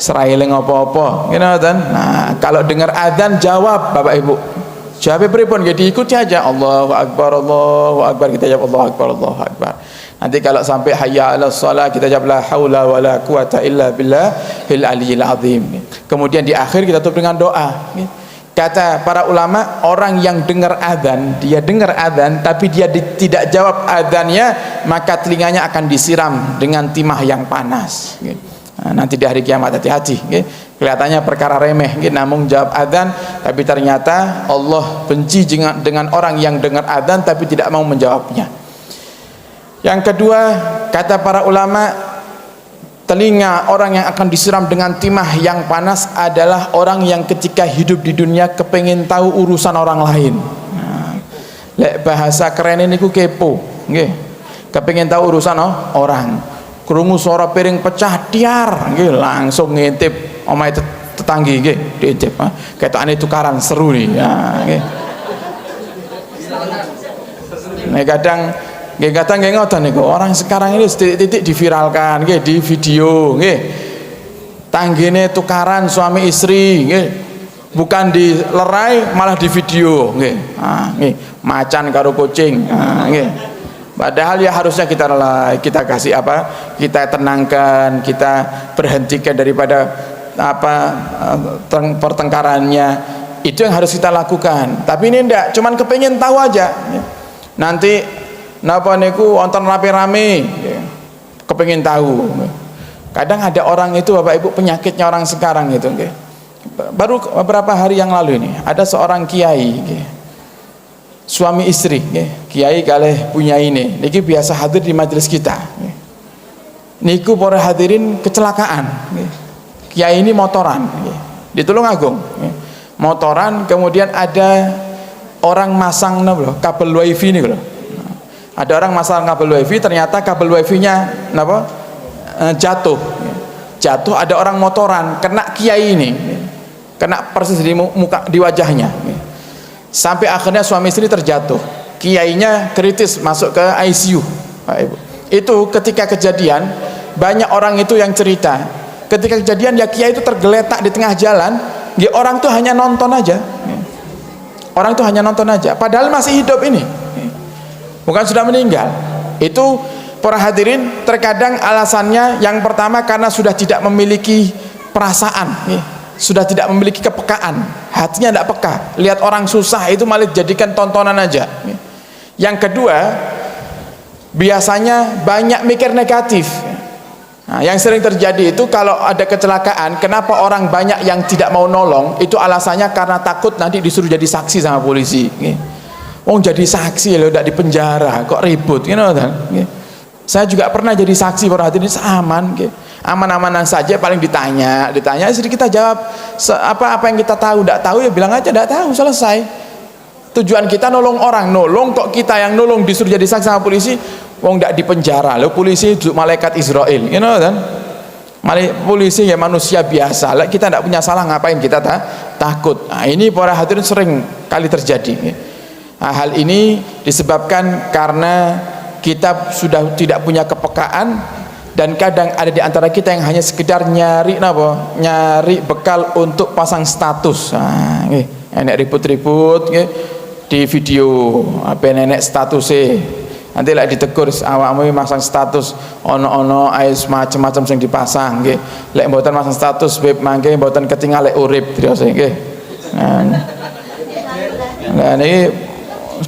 Serai eling apa-apa, gitu kan? Nah, kalau dengar adzan jawab, Bapak Ibu. Jawab pripun? Ya diikuti aja. Allahu Akbar, Allahu Akbar, kita jawab Allahu Akbar, Allahu Akbar. Nanti kalau sampai hayya 'alas shalah kita jawab la haula wala quwata illa billahil aliyyil azim. Kemudian di akhir kita tutup dengan doa. Kata para ulama, orang yang dengar adzan, dia dengar adzan tapi dia tidak jawab adzannya, maka telinganya akan disiram dengan timah yang panas. Nah, nanti di hari kiamat, hati-hati. Kelihatannya perkara remeh, namun jawab adzan, tapi ternyata Allah benci dengan orang yang dengar adzan tapi tidak mau menjawabnya. Yang kedua, kata para ulama, telinga orang yang akan disiram dengan timah yang panas adalah orang yang ketika hidup di dunia kepengin tahu urusan orang lain. Nah, lek bahasa keren ini ku kepo, nggih. Kepengin tahu urusan orang. Krungu suara piring pecah, tiar, nggih, langsung ngintip omahe tetanggi, nggih, diintip. Ketokane tukaran seru nih, ya, nggih. Nah, kadang nggih ngoten niku, orang sekarang ini titik-titik diviralkan, nggih, di video, nggih. Tanggene tukaran suami istri, nggih. Bukan dilerai malah di video, nggih. Nggih, macan karo kucing. Nggih. Padahal ya harusnya kita kasih apa? Kita tenangkan, kita berhentikan daripada pertengkarannya. Itu yang harus kita lakukan. Tapi ini enggak, cuman kepengin tahu aja. Nanti napa niku wonten rame-rame, kepengin tahu. Kadang ada orang itu Bapak Ibu penyakitnya orang sekarang gitu, baru beberapa hari yang lalu ini ada seorang kiai, suami istri, kiai kalih punya ini, niki biasa hadir di majelis kita. Niku para hadirin kecelakaan, kiai ini motoran, di Tulungagung, motoran, kemudian ada orang masang kabel wifi nih loh. Ada orang masang kabel wifi, ternyata kabel wifi-nya jatuh, ada orang motoran kena kiai ini, kena persis di muka, di wajahnya, sampai akhirnya suami istri terjatuh, kiainya kritis masuk ke ICU. Itu ketika kejadian banyak orang itu yang cerita, ketika kejadian ya kiai itu tergeletak di tengah jalan, orang tuh hanya nonton aja, padahal masih hidup ini, bukan sudah meninggal. Itu para hadirin, terkadang alasannya yang pertama karena sudah tidak memiliki perasaan, sudah tidak memiliki kepekaan, hatinya tidak peka, lihat orang susah itu malah dijadikan tontonan aja. Yang kedua, biasanya banyak mikir negatif. Nah, yang sering terjadi itu kalau ada kecelakaan, kenapa orang banyak yang tidak mau nolong? Itu alasannya karena takut nanti disuruh jadi saksi sama polisi. Jadi saksi loh, tidak dipenjara, kok ribut, Saya juga pernah jadi saksi, para hadirin, aman, aman-amanan saja, paling ditanya, istri kita jawab apa yang kita tahu, tidak tahu ya bilang aja tidak tahu, selesai. Tujuan kita nolong orang, nolong kok kita yang nolong disuruh jadi saksi sama polisi, tidak dipenjara, lo polisi itu malaikat Israel, polisi ya manusia biasa, kita tidak punya salah, ngapain kita takut. Nah, ini para hadirin sering kali terjadi. Nah, hal ini disebabkan karena kita sudah tidak punya kepekaan, dan kadang ada di antara kita yang hanya sekedar nyari bekal untuk pasang status. Enek ribut-ribut di video apa nenek statusnya, nanti lagi ditegur awakmu masang status ono ais macam-macam yang dipasang, lek mboten masang status beb mangke mboten ketinggal lek urip terus nah ini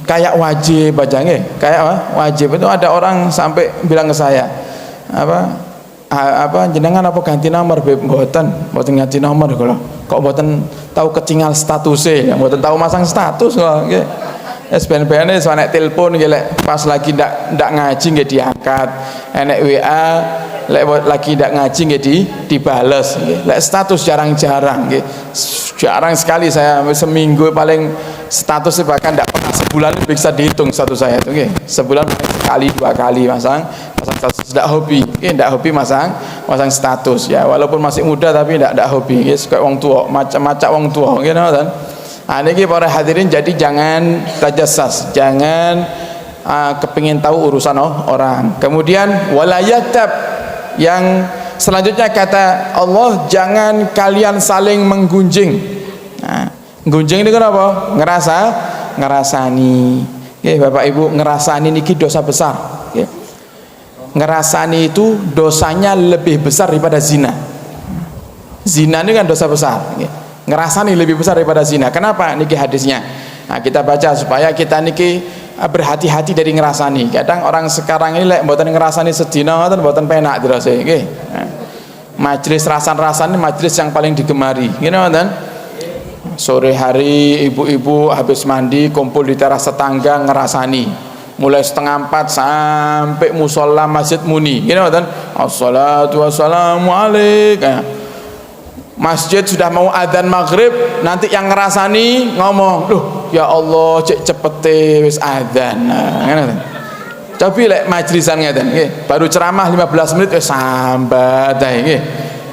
kayak wajib aja, kayak wajib. Itu ada orang sampai bilang ke saya, jenengan apa ganti nomor beb? Mboten ganti nomor kok mboten tahu ketinggal statusnya, mboten tahu masang status kok. SBNPN ini soalnya telepon pas lagi ndak ngaji nggak diangkat, enek WA lagi ndak ngaji nggak dibales, lek status jarang-jarang, jarang sekali saya seminggu paling status bahkan ndak pernah sebulan bisa dihitung status saya itu, sebulan sekali 2 kali masang status, ndak hobi masang status ya, walaupun masih muda tapi ndak hobi, kayak wong tua, macam-macam wong tua, kan. Nah, ini para hadirin, jadi jangan tajassas, jangan kepingin tahu urusan orang. Kemudian walayatab, yang selanjutnya kata Allah, jangan kalian saling menggunjing. Nah, gunjing ini kenapa? Ngerasani. Bapak Ibu, ngerasani niki dosa besar. Ngerasani itu dosanya lebih besar daripada zina. Zina ini kan dosa besar. Ngerasani lebih besar daripada zina. Kenapa? Niki hadisnya. Nah, kita baca supaya kita niki berhati-hati dari ngerasani. Kadang orang sekarang ini mboten ngerasani sedina ngoten mboten penak dirasa nggih. Majelis rasan-rasan ini majelis yang paling digemari. Ngene ngoten. Sore hari ibu-ibu habis mandi kumpul di teras tetangga ngerasani. Mulai 3:30 sampai musola Masjid Muni. Ngene ngoten. Assalatu wassalamu alaika. Masjid sudah mau adzan maghrib, nanti yang ngerasani ngomong, "Duh, ya Allah, cek cepete wis adzan." Ngono. Cobi lek majlisan ngeten nggih, baru ceramah 15 menit wis sambat ae nggih.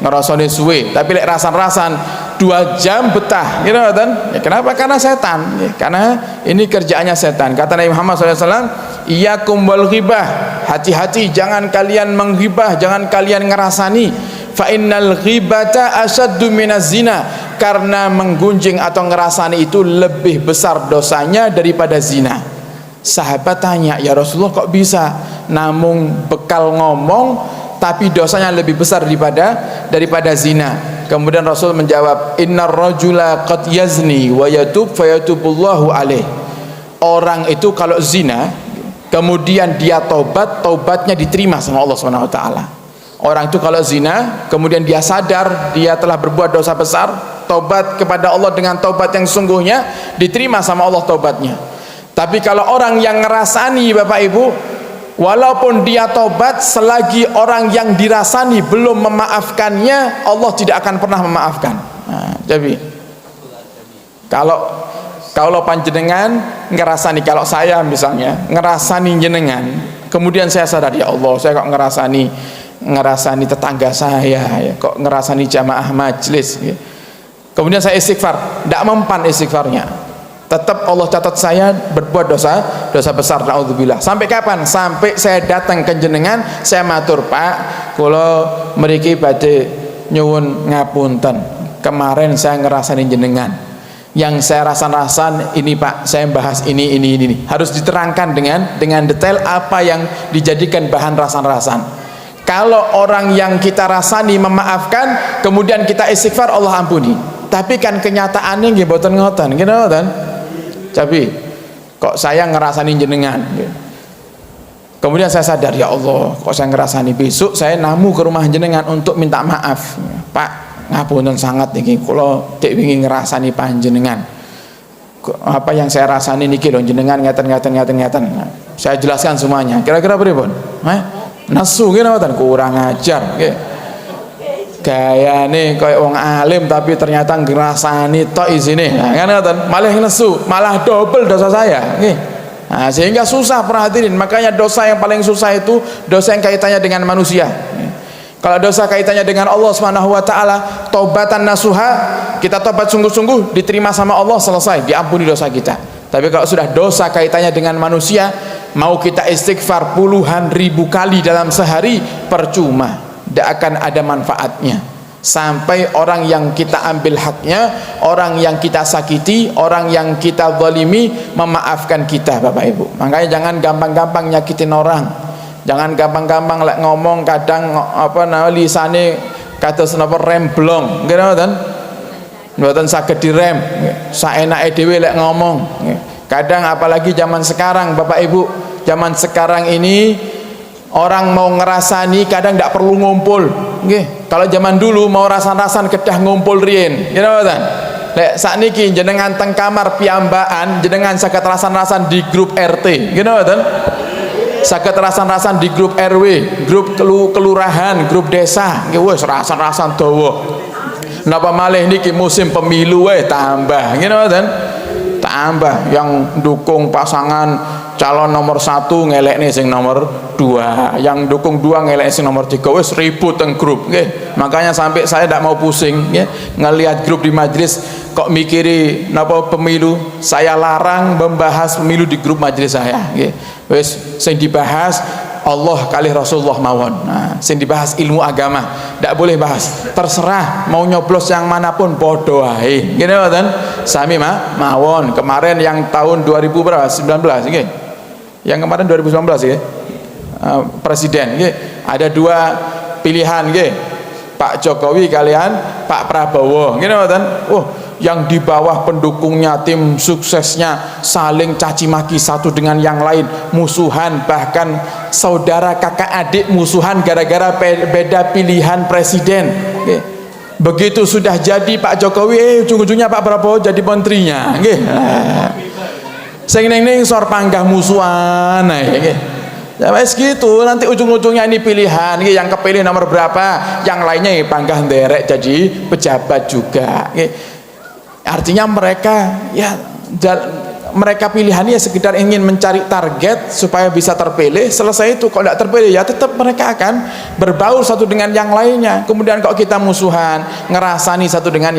Ngerasane suwe, tapi lek rasan-rasan 2 jam betah. Gitu kan? Ya, kenapa? Karena setan. Ya, karena ini kerjaannya setan. Kata Nabi Muhammad SAW, "Iyyakum wal ghibah." Hati-hati, jangan kalian menghibah, jangan kalian ngerasani. Fa innal ghibata asyaddu minaz zina, karena menggunjing atau ngerasani itu lebih besar dosanya daripada zina. Sahabat tanya, ya Rasulullah kok bisa namung bekal ngomong tapi dosanya lebih besar daripada zina. Kemudian Rasul menjawab, innar rajula qad yazni wa yatub fayatubullahu alaih. Orang itu kalau zina kemudian dia taubatnya diterima sama Allah Subhanahu wa taala. Orang itu kalau zina kemudian dia sadar dia telah berbuat dosa besar, taubat kepada Allah dengan taubat yang sungguhnya, diterima sama Allah taubatnya. Tapi kalau orang yang ngerasani Bapak Ibu, walaupun dia taubat, selagi orang yang dirasani belum memaafkannya, Allah tidak akan pernah memaafkan. Nah, jadi kalau panjenengan ngerasani, kalau saya misalnya ngerasani jenengan, kemudian saya sadar, ya Allah saya kok ngerasani tetangga saya, ya, kok ngerasani jamaah majlis, ya. Kemudian saya istighfar, tidak mempan istighfarnya, tetap Allah catat saya berbuat dosa besar, naudzubillah. Sampai kapan? Sampai saya datang ke jenengan, saya matur, Pak, kula mriki badhe nyuwun ngapunten, kemarin saya ngerasani jenengan, yang saya rasan ini Pak, saya bahas ini. Harus diterangkan dengan detail apa yang dijadikan bahan rasan-rasan. Kalau orang yang kita rasani memaafkan, kemudian kita istighfar, Allah ampuni. Tapi kan kenyataannya nggih mboten ngoten, nggih ngoten. Tapi kok saya ngerasani jenengan, kemudian saya sadar, ya Allah kok saya ngerasani, besok saya namu ke rumah jenengan untuk minta maaf, Pak ngapunten sangat niki kula dek wingi ngerasani panjenengan, apa yang saya rasani niki lho jenengan ngeten. Nah, saya jelaskan semuanya, kira-kira pripun? Nasu kira ngoten, kurang ajar nggih. Gayane koyo wong alim tapi ternyata ngrasani tok isine. Nah, kan ngoten, malah nesu, malah double dosa saya nggih. Nah, sehingga susah perhatiin. Makanya dosa yang paling susah itu dosa yang kaitannya dengan manusia. Kalau dosa kaitannya dengan Allah Subhanahu wa taala, taubatan nasuha, kita tobat sungguh-sungguh, diterima sama Allah, selesai, diampuni dosa kita. Tapi kalau sudah dosa kaitannya dengan manusia, mau kita istighfar puluhan ribu kali dalam sehari, percuma, tidak akan ada manfaatnya. Sampai orang yang kita ambil haknya, orang yang kita sakiti, orang yang kita zalimi memaafkan kita, Bapak Ibu. Makanya jangan gampang-gampang nyakitin orang. Jangan gampang-gampang lek ngomong, kadang lisane kados napa remblong, nggih ngoten. Mboten saged direm, saenake dhewe lek ngomong. Kadang apalagi zaman sekarang, Bapak Ibu, zaman sekarang ini orang mau ngerasani kadang tidak perlu ngumpul, nggih. Kalau zaman dulu mau rasan-rasan kedah ngumpul riyen, nggih ngoten. Lek sakniki jenengan teng kamar piyambakan, jenengan saged rasan-rasan di grup RT, nggih ngoten. Saged rasan-rasan di grup RW, grup kelurahan, grup desa, nggih wis rasan-rasan dawa. Napa malih niki musim pemilu tambah, nggih ngoten. Tambah yang dukung pasangan calon nomor 1 ngelekne sing nomor 2, yang dukung 2 ngelek sing nomor 3, wis ribut teng grup nggih. Makanya sampai saya tidak mau pusing nggih ngelihat grup di majelis kok mikiri napa pemilu, saya larang membahas pemilu di grup majelis saya nggih. Wis sing dibahas Allah kali Rasulullah mawon. Nah, sing dibahas ilmu agama tidak boleh bahas, terserah mau nyoblos yang manapun podo wae ngene ngoten. Sami mawon. Kemarin yang tahun 2019 nggih, yang kemarin 2019 ya, presiden nggih, ada 2 pilihan nggih, Pak Jokowi kalian Pak Prabowo nggih ngoten. Yang di bawah pendukungnya, tim suksesnya saling caci maki satu dengan yang lain, musuhan, bahkan saudara kakak adik musuhan gara-gara beda pilihan presiden. Begitu sudah jadi Pak Jokowi, ujung-ujungnya Pak Prabowo jadi menterinya nggih. Sing ning sor panggah musuhan nggih. Ya wis gitu, nanti ujung-ujungnya ini pilihan nggih, yang kepilih nomor berapa, yang lainnya panggah nderek jadi pejabat juga nggih. Artinya mereka pilihannya sekedar ingin mencari target supaya bisa terpilih. Selesai itu kalau tidak terpilih ya tetap mereka akan berbaur satu dengan yang lainnya. Kemudian kalau kita musuhan, ngerasani satu dengan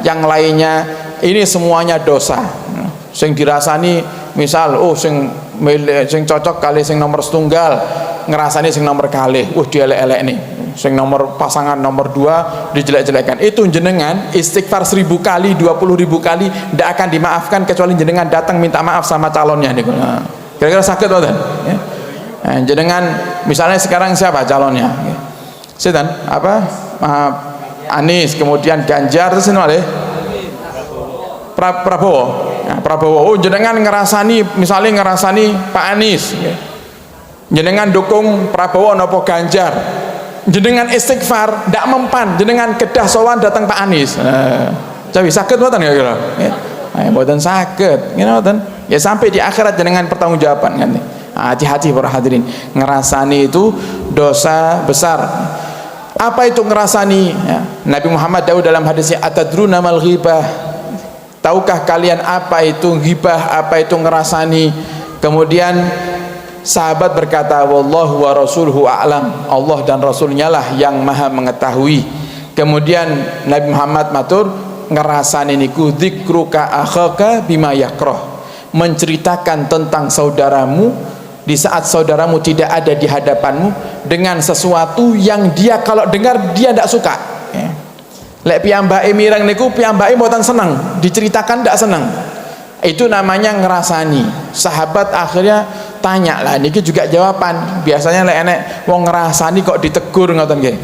yang lainnya, ini semuanya dosa. Sing dirasani misal sing cocok kali sing nomor setunggal, ngerasani sing nomor kali, dielek-elek nih. Sing nomor pasangan nomor 2 dijelek-jelekan, itu jenengan istighfar 1000 kali, 20.000 kali tidak akan dimaafkan kecuali jenengan datang minta maaf sama calonnya nih. Kira-kira sakit mboten? Nggih. Nah, jenengan misalnya sekarang siapa calonnya? Nggih. Sinten? Apa? Anies, kemudian Ganjar, terus ini malih Prabowo. Nah, Prabowo. Oh, jenengan ngerasani, misalnya ngerasani Pak Anies. Nggih. Jenengan dukung Prabowo napa Ganjar? Jenengan istighfar, ndak mempan, jenengan kedah sowan datang Pak Anies. Cawi sakit mboten kira-kira? Nggih. Mboten sakit. Ngene mboten? Ya sampai di akhirat jenengan pertanggungjawaban kan. Hati-hati para hadirin. Ngerasani itu dosa besar. Apa itu ngerasani? Ya. Nabi Muhammad Daud dalam hadisnya, atadruna mal ghibah? Tahukah kalian apa itu ghibah, apa itu ngerasani? Kemudian sahabat berkata, wallahu wa rasuluhu a'lam. Allah dan Rasulnya lah yang maha mengetahui. Kemudian Nabi Muhammad matur, ngerasani niku dzikruka akhaka bima yakrah. Menceritakan tentang saudaramu di saat saudaramu tidak ada di hadapanmu dengan sesuatu yang dia kalau dengar dia tidak suka. Lek piyambake mireng niku piyambake mboten seneng, diceritakan tidak seneng. Itu namanya ngerasani. Sahabat akhirnya tanya lah, niki juga jawaban. Biasanya lek enek wong ngerasani kok ditegur ngoten nggih.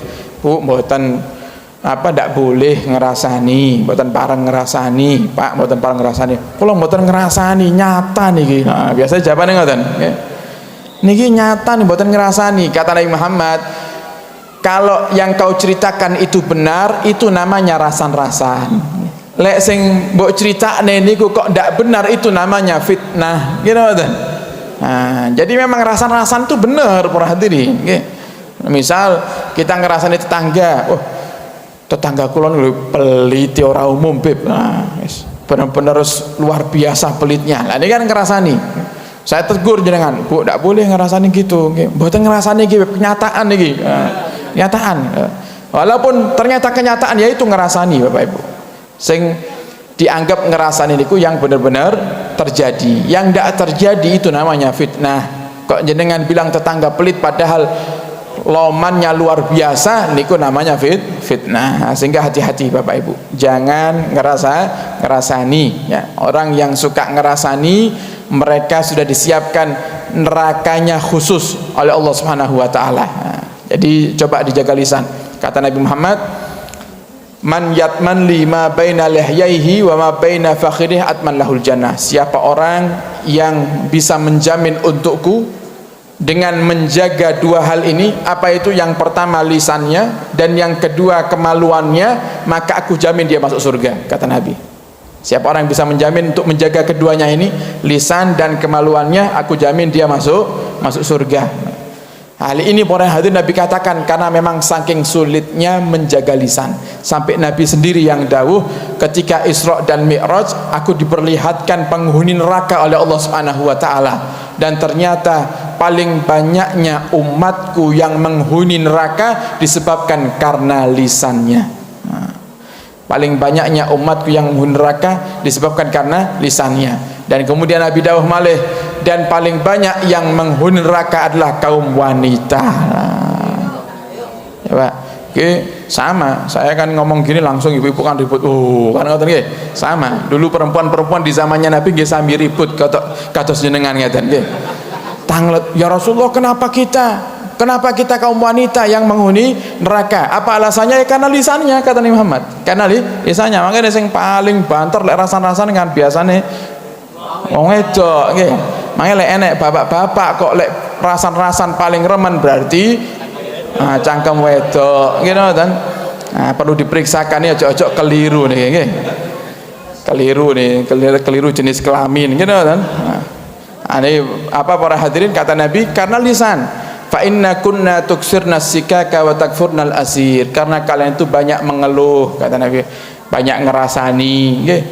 Bu, mboten apa ndak boleh ngerasani, mboten pareng ngerasani, Pak, mboten pareng ngerasani. Kula mboten ngerasani, nyata niki. Nah, biasa jawabane ngoten, nggih. Niki nyata nih mboten ngerasani. Kata Nabi Muhammad, kalau yang kau ceritakan itu benar, itu namanya rasan-rasan. Lek sing mbok critakne niku kok ndak benar, itu namanya fitnah. Gitu mboten? Nah, jadi memang rasan-rasan itu benar para hadirin, nggih. Misal kita ngerasani tetangga, oh tetangga kula niku pelit ora umum, Beb. Nah, wis benar-benar luar biasa pelitnya. Lah ini kan ngerasani. Saya tegur jenengan, Bu, tidak boleh ngerasani gitu. Mboten ngerasani iki kenyataan iki. Kenyataan. Walaupun ternyata kenyataan ya itu ngerasani Bapak Ibu. Sing dianggap ngerasani niku yang benar-benar terjadi. Yang tidak terjadi itu namanya fitnah. Kok jenengan bilang tetangga pelit padahal lomannya luar biasa, niku namanya fitnah. Sehingga hati-hati Bapak Ibu, jangan ngerasani ya. Orang yang suka ngerasani, mereka sudah disiapkan nerakanya khusus oleh Allah Subhanahu wa taala. Jadi coba dijaga lisan. Kata Nabi Muhammad, man yatman lima baina lihyaihi wa ma baina fakhidih atman lahul jannah. Siapa orang yang bisa menjamin untukku dengan menjaga dua hal ini, apa itu? Yang pertama lisannya, dan yang kedua kemaluannya, maka aku jamin dia masuk surga, kata Nabi. Siapa orang yang bisa menjamin untuk menjaga keduanya ini, lisan dan kemaluannya, aku jamin dia masuk surga. Hal ini para hadirin Nabi katakan karena memang saking sulitnya menjaga lisan, sampai Nabi sendiri yang dawuh ketika Isra dan Mi'raj, aku diperlihatkan penghuni neraka oleh Allah Subhanahu wa taala, dan ternyata paling banyaknya umatku yang menghuni neraka disebabkan karena lisannya. Paling banyaknya umatku yang menghuni neraka disebabkan karena lisannya. Dan kemudian Nabi dawuh malih, dan paling banyak yang menghuni neraka adalah kaum wanita. Ya Pak, oke, sama. Saya kan ngomong gini langsung ibu-ibu kan ribut. Kan ngoten nggih. Sama. Dulu perempuan-perempuan di zamannya Nabi nggih sami ribut kados jenengan ngeten nggih. Tanglet, ya Rasulullah, Kenapa kita kaum wanita yang menghuni neraka? Apa alasannya? Ya karena lisannya, kata Nabi Muhammad. Karena lisannya. Makanya yang paling banter lek rasan-rasan kan biasane wong wedok nggih. Makanya lek enek bapak-bapak kok lek rasan-rasan paling remen berarti cangkem wedok gitu kan. Perlu diperiksakan ya, ojo-ojo keliru nih nggih. Keliru jenis kelamin gitu kan. Ini apa para hadirin, kata Nabi, karena lisan. Fa inna kunna tuksirna sikaka wa takfurnal asir. Karena kalian itu banyak mengeluh, kata Nabi, banyak ngerasani nggih.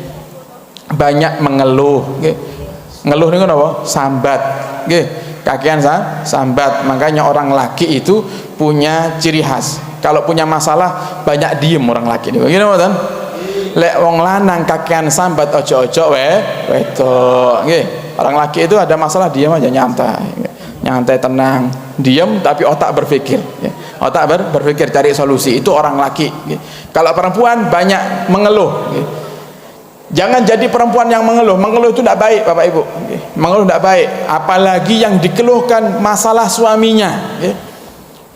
Banyak mengeluh nggih. Ngeluh niku napa? Sambat nggih. Kakean sambat. Makanya orang laki itu punya ciri khas. Kalau punya masalah banyak diem orang laki niku. Ngene mboten? Lek wong lanang kakean sambat ojo-ojo wedok nggih. Orang laki itu ada masalah diam aja, nyantai tenang, diam tapi otak berpikir ya. Otak berpikir cari solusi, itu orang laki ya. Kalau perempuan banyak mengeluh ya. Jangan jadi perempuan yang mengeluh itu tidak baik Bapak Ibu ya. mengeluh tidak baik, apalagi yang dikeluhkan masalah suaminya nggih.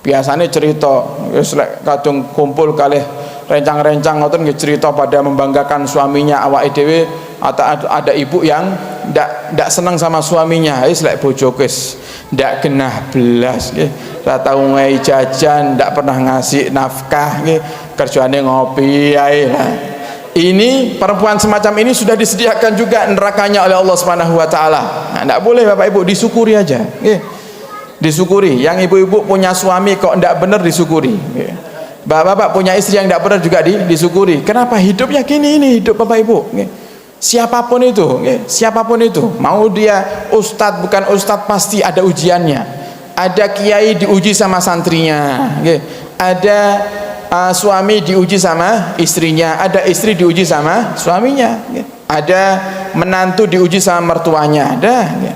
Biasanya cerita wis lek kadung kumpul kalih rencang-rencang ngoten nggih, cerita pada membanggakan suaminya awake dhewe, atau ada ibu yang ndak senang sama suaminya, wis lek bojoku wis ndak genah belas nggih, ora tau ngehi jajan, ndak pernah ngasih nafkah nggih, kerjane ngopi ae. Ini perempuan semacam ini sudah disediakan juga nerakanya oleh Allah Subhanahu wa taala. Nah, ndak boleh Bapak Ibu, disyukuri aja nggih. Disyukuri. Yang ibu-ibu punya suami kok ndak benar, disyukuri nggih. Bapak-bapak punya istri yang tidak benar juga disyukuri. Kenapa hidupnya gini, ini hidup Bapak Ibu nggih. Siapapun itu nggih, siapapun itu, mau dia ustadz bukan ustadz, pasti ada ujiannya. Ada kiai diuji sama santrinya nggih. Ada suami diuji sama istrinya, ada istri diuji sama suaminya nggih. Ada menantu diuji sama mertuanya,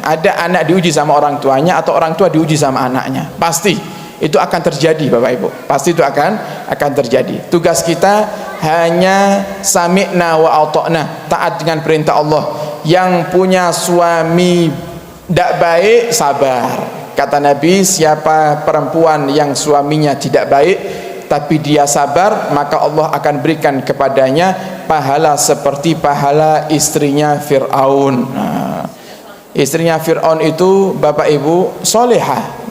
ada anak diuji sama orang tuanya, atau orang tua diuji sama anaknya. Pasti itu akan terjadi Bapak Ibu, pasti itu akan terjadi. Tugas kita hanya sami'na wa ata'na, taat dengan perintah Allah. Yang punya suami tidak baik, sabar. Kata Nabi, siapa perempuan yang suaminya tidak baik tapi dia sabar, maka Allah akan berikan kepadanya pahala seperti pahala istrinya Fir'aun. Nah, istrinya Fir'aun itu Bapak Ibu solehah,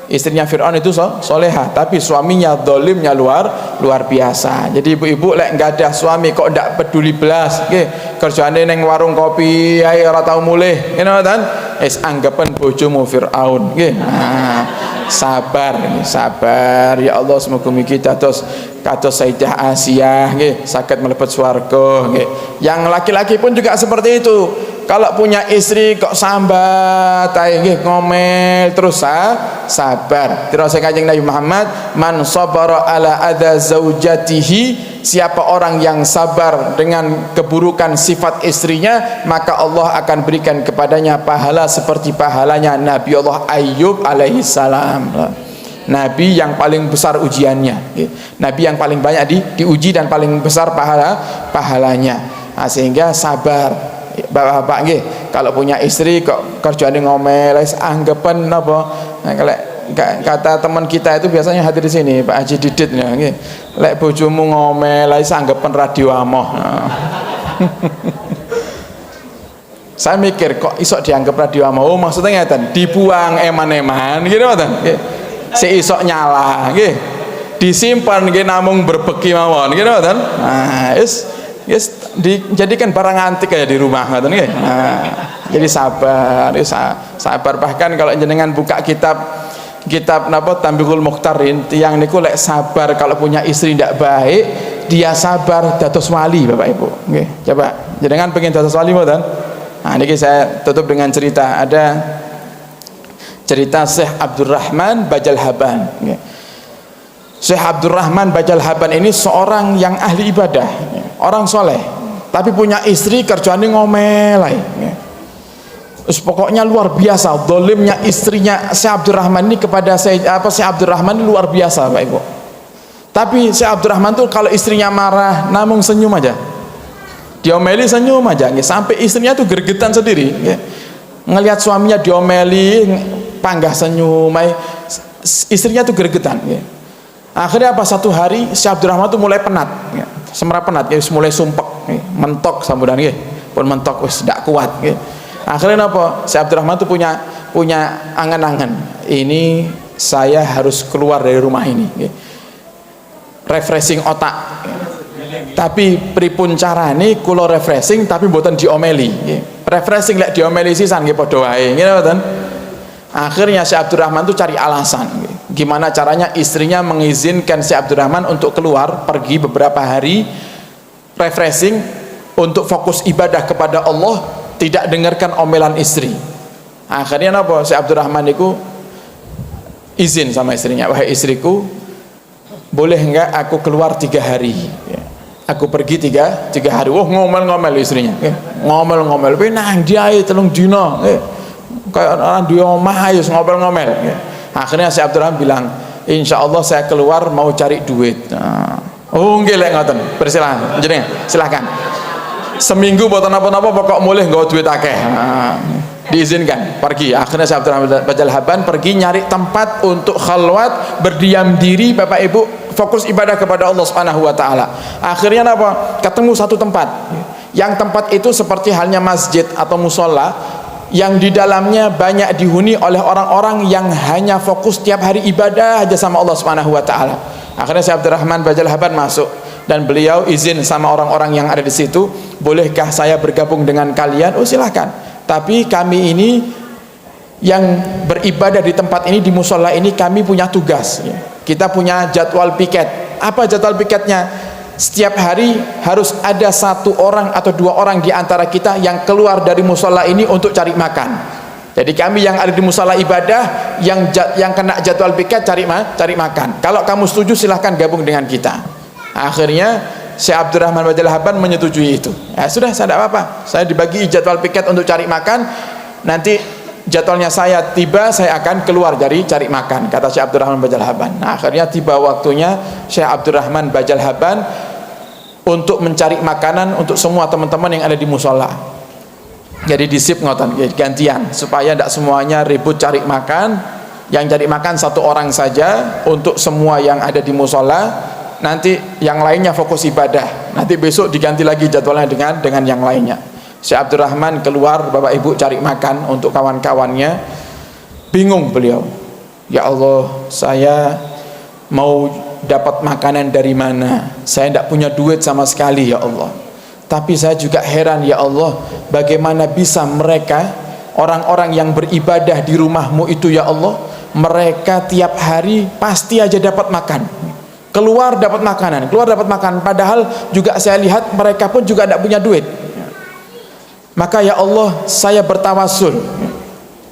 istrinya Fir'aun itu solehah, tapi suaminya dolimnya luar biasa. Jadi ibu-ibu lek nggak ada suami kok ndak peduli belas nggih, kerjane neng warung kopi ae ora tau mulih ngoten, wis anggapan bojomu Fir'aun nggih. Nah, sabar ya Allah, semoga kita kados Sayyidah Asiyah nggih saged mlebet swarga nggih. Yang laki-laki pun juga seperti itu. Kalau punya istri kok sambat ae nggih, ngomel terus, sabar. Terus Kanjeng Nabi Muhammad, man sabara ala adza zaujatihi, siapa orang yang sabar dengan keburukan sifat istrinya, maka Allah akan berikan kepadanya pahala seperti pahalanya Nabi Allah Ayyub alaihi salam. Nabi yang paling besar ujiannya, Nabi yang paling banyak diuji dan paling besar pahalanya. Nah, sehingga sabar bapak-bapak nggih, kalau punya istri kok kerjane ngomel, anggapan apa? Nah, kalau kata teman kita itu biasanya hadir di sini, Pak Haji Didit nggih. Lek bojomu ngomel, anggapan radio amoh. Nah. Saya mikir kok isok dianggap radio amoh. Oh, maksudnya ngeten, dibuang eman-eman gitu ngoten. Nggih. Si isok nyala nggih. Disimpan nggih namung berbeki mawon gitu ngoten. Nah, yes, dijadikan barang antik kayak di rumah ngoten nggih. Nah, jadi sabar, sabar. Bahkan kalau jenengan buka kitab napa Tambihul Mukhtarin, tiyang niku lek sabar kalau punya istri ndak baik, dia sabar dados wali Bapak Ibu nggih. Coba jenengan pengen dados wali mboten? Nah, niki saya tutup dengan cerita. Ada cerita Syekh Abdurrahman Bajalhaban nggih. Syekh Abdurrahman Bajalhaban ini seorang yang ahli ibadah, orang soleh, tapi punya istri kerjane ngomel ae. Pokoknya luar biasa dolimnya istrinya Syekh Abdurrahman ini kepada Syekh Abdurrahman ini luar biasa Pak Ibu. Tapi Syekh Abdurrahman tuh kalau istrinya marah namung senyum aja, diomeli senyum aja, sampai istrinya tuh gregetan sendiri, ngelihat suaminya diomeli panggah senyum, istrinya tuh gregetan. Akhirnya apa, satu hari Syekh Abdurrahman tuh mulai penat, semera penat, mulai sumpek, mentok sambudan, pun mentok, wis tidak kuat. Akhirnya apa, Syekh Abdurrahman tuh punya angan-angan, ini saya harus keluar dari rumah ini, refreshing otak. Tapi pripun carane kula refreshing tapi mboten diomeli, refreshing lek diomeli sisan nggih padha wae, ngoten. Akhirnya Syekh Abdurrahman tuh cari alasan, gimana caranya istrinya mengizinkan Syekh Abdurrahman untuk keluar pergi beberapa hari refreshing untuk fokus ibadah kepada Allah, tidak dengarkan omelan istri. Akhirnya apa, Syekh Abdurrahman itu izin sama istrinya, wahai istriku, boleh enggak aku keluar 3 hari, aku pergi 3 hari. Wah, ngomel-ngomel istrinya, ngomel-ngomel, nang dia 3 dina, kayak orang di omah ayo ngomel-ngomel. Akhirnya Syekh Abdurrahman bilang, insya Allah saya keluar mau cari duit. Oh nggih lek ngoten, persilahan jenengan, silakan. Seminggu boten napa-napa pokok mulih nggawa duit akeh. diizinkan pergi. Akhirnya Syekh Abdurrahman Bajal Haban pergi nyari tempat untuk khalwat, berdiam diri, Bapak Ibu, fokus ibadah kepada Allah Subhanahu wa taala. Akhirnya apa? Ketemu satu tempat. Yang tempat itu seperti halnya masjid atau musola yang di dalamnya banyak dihuni oleh orang-orang yang hanya fokus tiap hari ibadah aja sama Allah Subhanahu wa taala. Akhirnya Syekh Abdurrahman Bajal Haban masuk dan beliau izin sama orang-orang yang ada di situ, bolehkah saya bergabung dengan kalian? Oh silahkan, tapi kami ini yang beribadah di tempat ini, di musola ini, kami punya tugas, kita punya jadwal piket. Apa jadwal piketnya? Setiap hari harus ada satu orang atau dua orang di antara kita yang keluar dari musola ini untuk cari makan. Jadi kami yang ada di musola ibadah, yang kena jadwal piket cari makan. Kalau kamu setuju silahkan gabung dengan kita. Akhirnya Syekh Abdurrahman Bajal Haban menyetujui itu. Ya sudah, saya tidak apa-apa, saya dibagi jadwal piket untuk cari makan, nanti jadwalnya saya tiba, saya akan keluar dari cari makan, kata Syekh Abdurrahman Bajal Haban. Nah, akhirnya tiba waktunya Syekh Abdurrahman Bajal Haban untuk mencari makanan untuk semua teman-teman yang ada di musola. Jadi disip ngoten, gantian, supaya tidak semuanya ribut cari makan. Yang cari makan satu orang saja untuk semua yang ada di musola. Nanti yang lainnya fokus ibadah. Nanti besok diganti lagi jadwalnya dengan yang lainnya. Syekh Abdurrahman keluar, Bapak Ibu, cari makan untuk kawan-kawannya. Bingung beliau. Ya Allah, saya mau dapat makanan dari mana? Saya tidak punya duit sama sekali, ya Allah. Tapi saya juga heran, ya Allah, bagaimana bisa mereka, orang-orang yang beribadah di rumahmu itu, ya Allah, mereka tiap hari pasti aja dapat makan, keluar dapat makanan, padahal juga saya lihat mereka pun juga tidak punya duit. Maka ya Allah, saya bertawasul,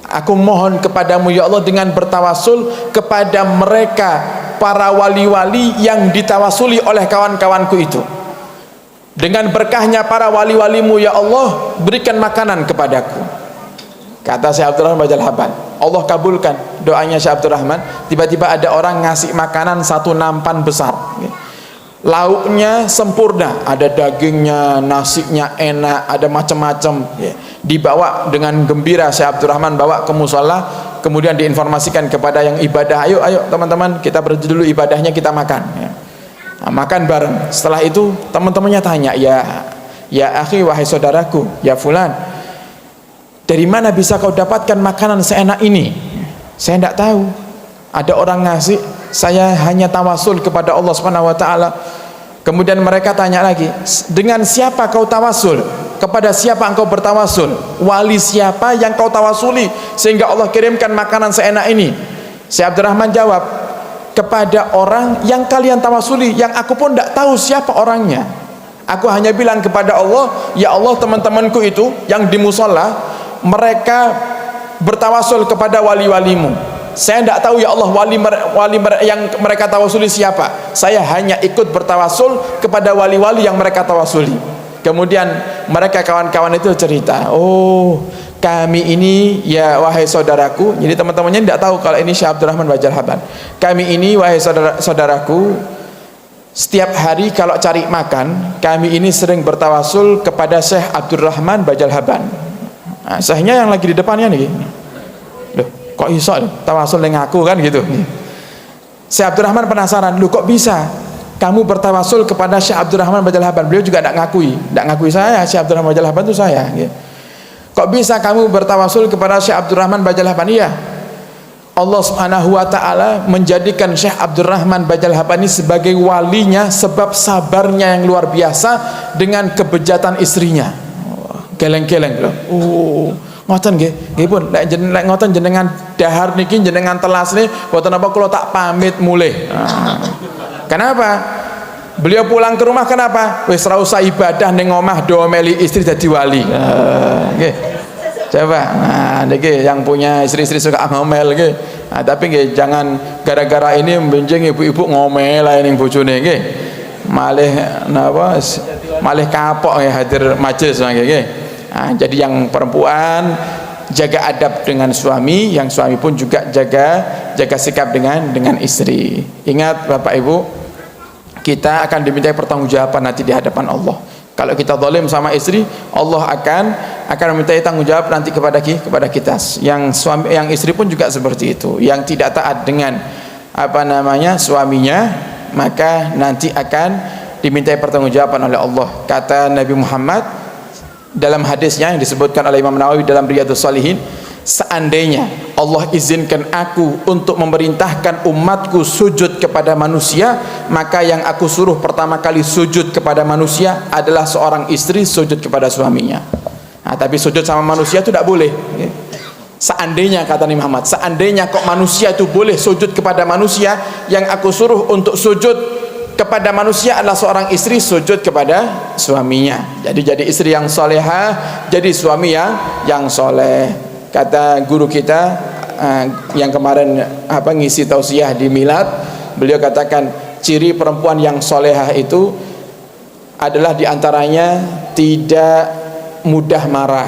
aku mohon kepadamu ya Allah, dengan bertawasul kepada mereka, para wali-wali yang ditawasuli oleh kawan-kawanku itu, dengan berkahnya para wali-walimu ya Allah, berikan makanan kepadaku. Kata Syekh Abdurrahman Bajal Haban, Allah kabulkan doanya Syekh Abdurrahman. Tiba-tiba ada orang ngasih makanan satu nampan besar, lauknya sempurna, ada dagingnya, nasinya enak, ada macam-macam, dibawa dengan gembira. Syekh Abdurrahman bawa ke musola, kemudian diinformasikan kepada yang ibadah, ayo teman-teman, kita berhenti dulu ibadahnya, kita makan. Nah, makan bareng. Setelah itu teman-temannya tanya, ya akhi, wahai saudaraku, ya fulan, dari mana bisa kau dapatkan makanan seenak ini? Saya tidak tahu, ada orang ngasih, saya hanya tawasul kepada Allah Subhanahu wa taala. Kemudian mereka tanya lagi, dengan siapa kau tawasul? Kepada siapa engkau bertawasul? Wali siapa yang kau tawasuli sehingga Allah kirimkan makanan seenak ini? Syekh Abdurrahman jawab, kepada orang yang kalian tawasuli, yang aku pun tidak tahu siapa orangnya. Aku hanya bilang kepada Allah, ya Allah, teman-temanku itu yang di musola, mereka bertawasul kepada wali-walimu. Saya tidak tahu ya Allah, wali yang mereka tawasuli siapa. Saya hanya ikut bertawasul kepada wali-wali yang mereka tawasuli. Kemudian mereka, kawan-kawan itu cerita, oh kami ini ya wahai saudaraku, jadi teman-temannya tidak tahu kalau ini Syekh Abdurrahman Bajal Haban. Kami ini wahai saudaraku, setiap hari kalau cari makan, kami ini sering bertawasul kepada Syekh Abdurrahman Bajal Haban. Nah, syekhnya yang lagi di depannya nih, loh kok iso tawasul dengan aku kan gitu. Syekh Abdurrahman penasaran, loh kok bisa kamu bertawasul kepada Syekh Abdurrahman Bajal Haban? Beliau juga tidak ngakui saya Syekh Abdurrahman Bajal Haban itu saya. Kok bisa kamu bertawasul kepada Syekh Abdurrahman Bajal Haban? Iya, Allah Subhanahu wa taala menjadikan Syekh Abdurrahman Bajal Haban ini sebagai walinya sebab sabarnya yang luar biasa dengan kebejatan istrinya. Geleng-geleng loh. Ngoten nggih pun lek ngoten jenengan dahar niki, jenengan telas nih, boten apa kula tak pamit mulih. Kenapa? Beliau pulang ke rumah, kenapa? Wis ra usah ibadah ning omah, do meli istri dadi wali. Nggih. Coba. Nah, niki yang punya istri-istri suka ngomel nggih. Nah, tapi nggih jangan gara-gara ini benjing ibu-ibu ngomel ae ning bojone nggih. Malih napa? Malih kapok ya hadir majelis nggih. Nah, jadi yang perempuan jaga adab dengan suami, yang suami pun juga jaga sikap dengan istri. Ingat Bapak Ibu, kita akan dimintai pertanggungjawaban nanti di hadapan Allah. Kalau kita zalim sama istri, Allah akan akan meminta tanggungjawab nanti kepada kita. Yang suami, yang istri pun juga seperti itu. Yang tidak taat dengan suaminya, maka nanti akan dimintai pertanggungjawaban oleh Allah. Kata Nabi Muhammad dalam hadisnya yang disebutkan oleh Imam Nawawi dalam Riyadhus Shalihin, seandainya Allah izinkan aku untuk memerintahkan umatku sujud kepada manusia, maka yang aku suruh pertama kali sujud kepada manusia adalah seorang istri sujud kepada suaminya. Nah, tapi sujud sama manusia itu tidak boleh. Seandainya, kata Nabi Muhammad, seandainya kok manusia itu boleh sujud kepada manusia, yang aku suruh untuk sujud kepada manusia adalah seorang istri sujud kepada suaminya. Jadi istri yang solehah, jadi suami yang soleh. Kata guru kita yang kemarin ngisi tausiah di milad, beliau katakan ciri perempuan yang solehah itu adalah diantaranya tidak mudah marah,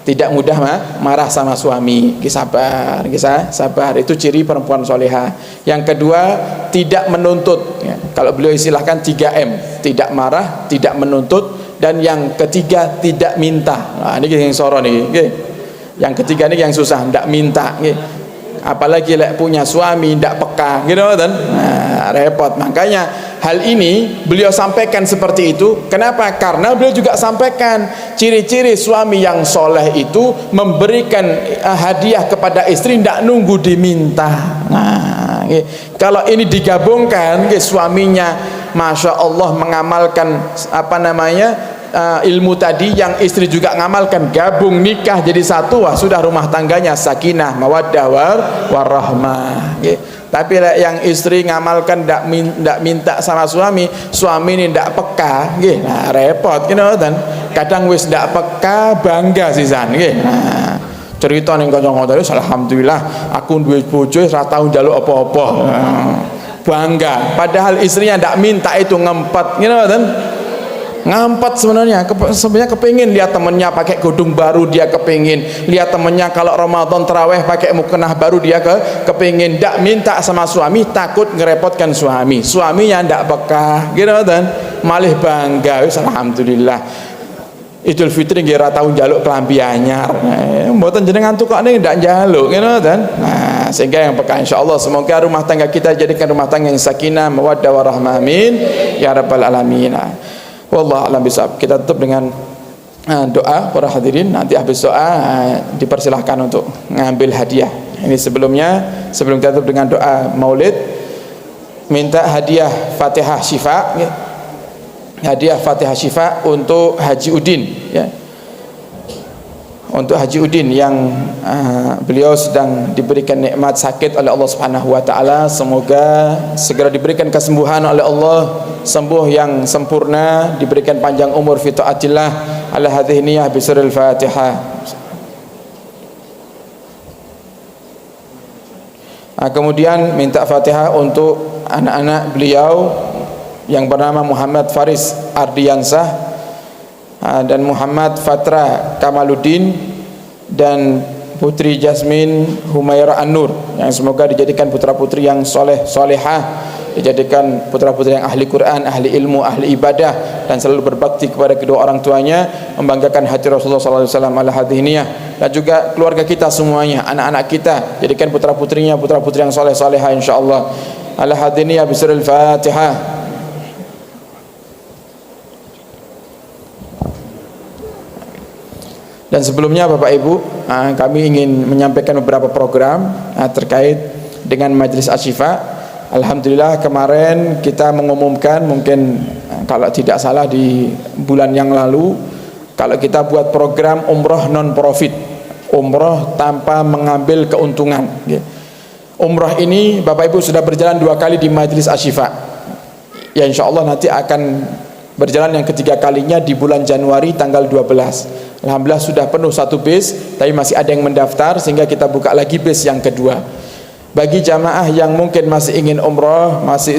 tidak mudah marah sama suami, sabar, itu ciri perempuan solehah. Yang kedua, tidak menuntut, kalau beliau istilahkan 3M, tidak marah, tidak menuntut, dan yang ketiga tidak minta. Nah, ini yang soro nih, yang ketiga ini yang susah, tidak minta, apalagi punya suami tidak peka, gitu kan? Nah, repot. Makanya hal ini beliau sampaikan seperti itu. Kenapa? Karena beliau juga sampaikan ciri-ciri suami yang soleh itu memberikan hadiah kepada istri, tidak nunggu diminta. Nah, kalau ini digabungkan, suaminya Masya Allah mengamalkan ilmu tadi, yang istri juga ngamalkan, gabung nikah jadi satu, wah sudah rumah tangganya sakinah, mawaddah, warahmah. Tapi yang istri ngamalkan ndak minta sama suami ini ndak peka, nah repot, dan kadang wis ndak peka bangga sisan, nah cerita ning kanca-kanca alhamdulillah aku duwe bojo ora tau njaluk apa-apa, bangga, padahal istrinya ndak minta itu ngempet, ngampet sebenarnya kepingin lihat temennya pakai godung baru, dia kepingin lihat temennya kalau Ramadan terawih pakai mukena baru, dia kepingin, ndak minta sama suami, takut ngerepotkan suaminya ndak peka, malih bangga, alhamdulillah Idul Fitri nggih ora tau njaluk klambi anyar, mboten jenengan tukokne ndak njaluk, nah sehingga yang peka insyaallah. Semoga rumah tangga kita jadikan rumah tangga yang sakinah, mawaddah, warahmah, amin ya rabbal alamin. Wallahu a'lam bishawab. Kita tutup dengan doa para hadirin. Nanti habis doa dipersilahkan untuk ngambil hadiah. Ini sebelum kita tutup dengan doa Maulid, minta hadiah Fatihah Syifa, hadiah Fatihah Syifa untuk Haji Udin, untuk Haji Udin yang beliau sedang diberikan nikmat sakit oleh Allah Subhanahu wa taala. Semoga segera diberikan kesembuhan oleh Allah, sembuh yang sempurna, diberikan panjang umur fi taatillah. Ala hadhihi niyyah bi sirril Fatihah. Kemudian minta Fatihah untuk anak-anak beliau yang bernama Muhammad Faris Ardiansah dan Muhammad Fatra Kamaluddin dan Putri Jasmine Humaira An-Nur, yang semoga dijadikan putra-putri yang solehah, dijadikan putra-putri yang ahli Quran, ahli ilmu, ahli ibadah, dan selalu berbakti kepada kedua orang tuanya, membanggakan hati Rasulullah SAW ala hadhihi niyah. Dan juga keluarga kita semuanya, anak-anak kita, jadikan putra-putrinya putra-putri yang soleh-solehah insyaallah. Ala hadhihi niyah bisirril Fatihah. Dan sebelumnya Bapak Ibu, kami ingin menyampaikan beberapa program terkait dengan Majelis Asy-Syifa. Alhamdulillah kemarin kita mengumumkan, mungkin kalau tidak salah di bulan yang lalu, kalau kita buat program umroh non profit, umroh tanpa mengambil keuntungan. Umroh ini Bapak Ibu sudah berjalan 2 kali di Majelis Asy-Syifa, ya insya Allah nanti akan berjalan yang ketiga kalinya di bulan Januari tanggal 12. Alhamdulillah sudah penuh 1 bis, tapi masih ada yang mendaftar sehingga kita buka lagi bis yang kedua. Bagi jamaah yang mungkin masih ingin umrah, masih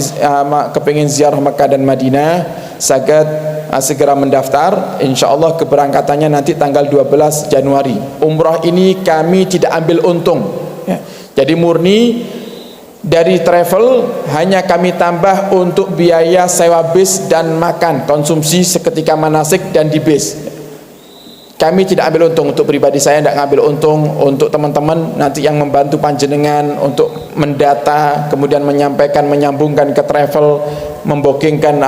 kepingin ziarah Mekah dan Madinah, saged segera mendaftar. InsyaAllah keberangkatannya nanti tanggal 12 Januari. Umrah ini kami tidak ambil untung, jadi murni dari travel, hanya kami tambah untuk biaya sewa bis dan makan, konsumsi seketika manasik dan di bis. Kami tidak ambil untung, untuk pribadi saya tidak ngambil untung, untuk teman-teman nanti yang membantu panjenengan untuk mendata, kemudian menyampaikan, menyambungkan ke travel, membookingkan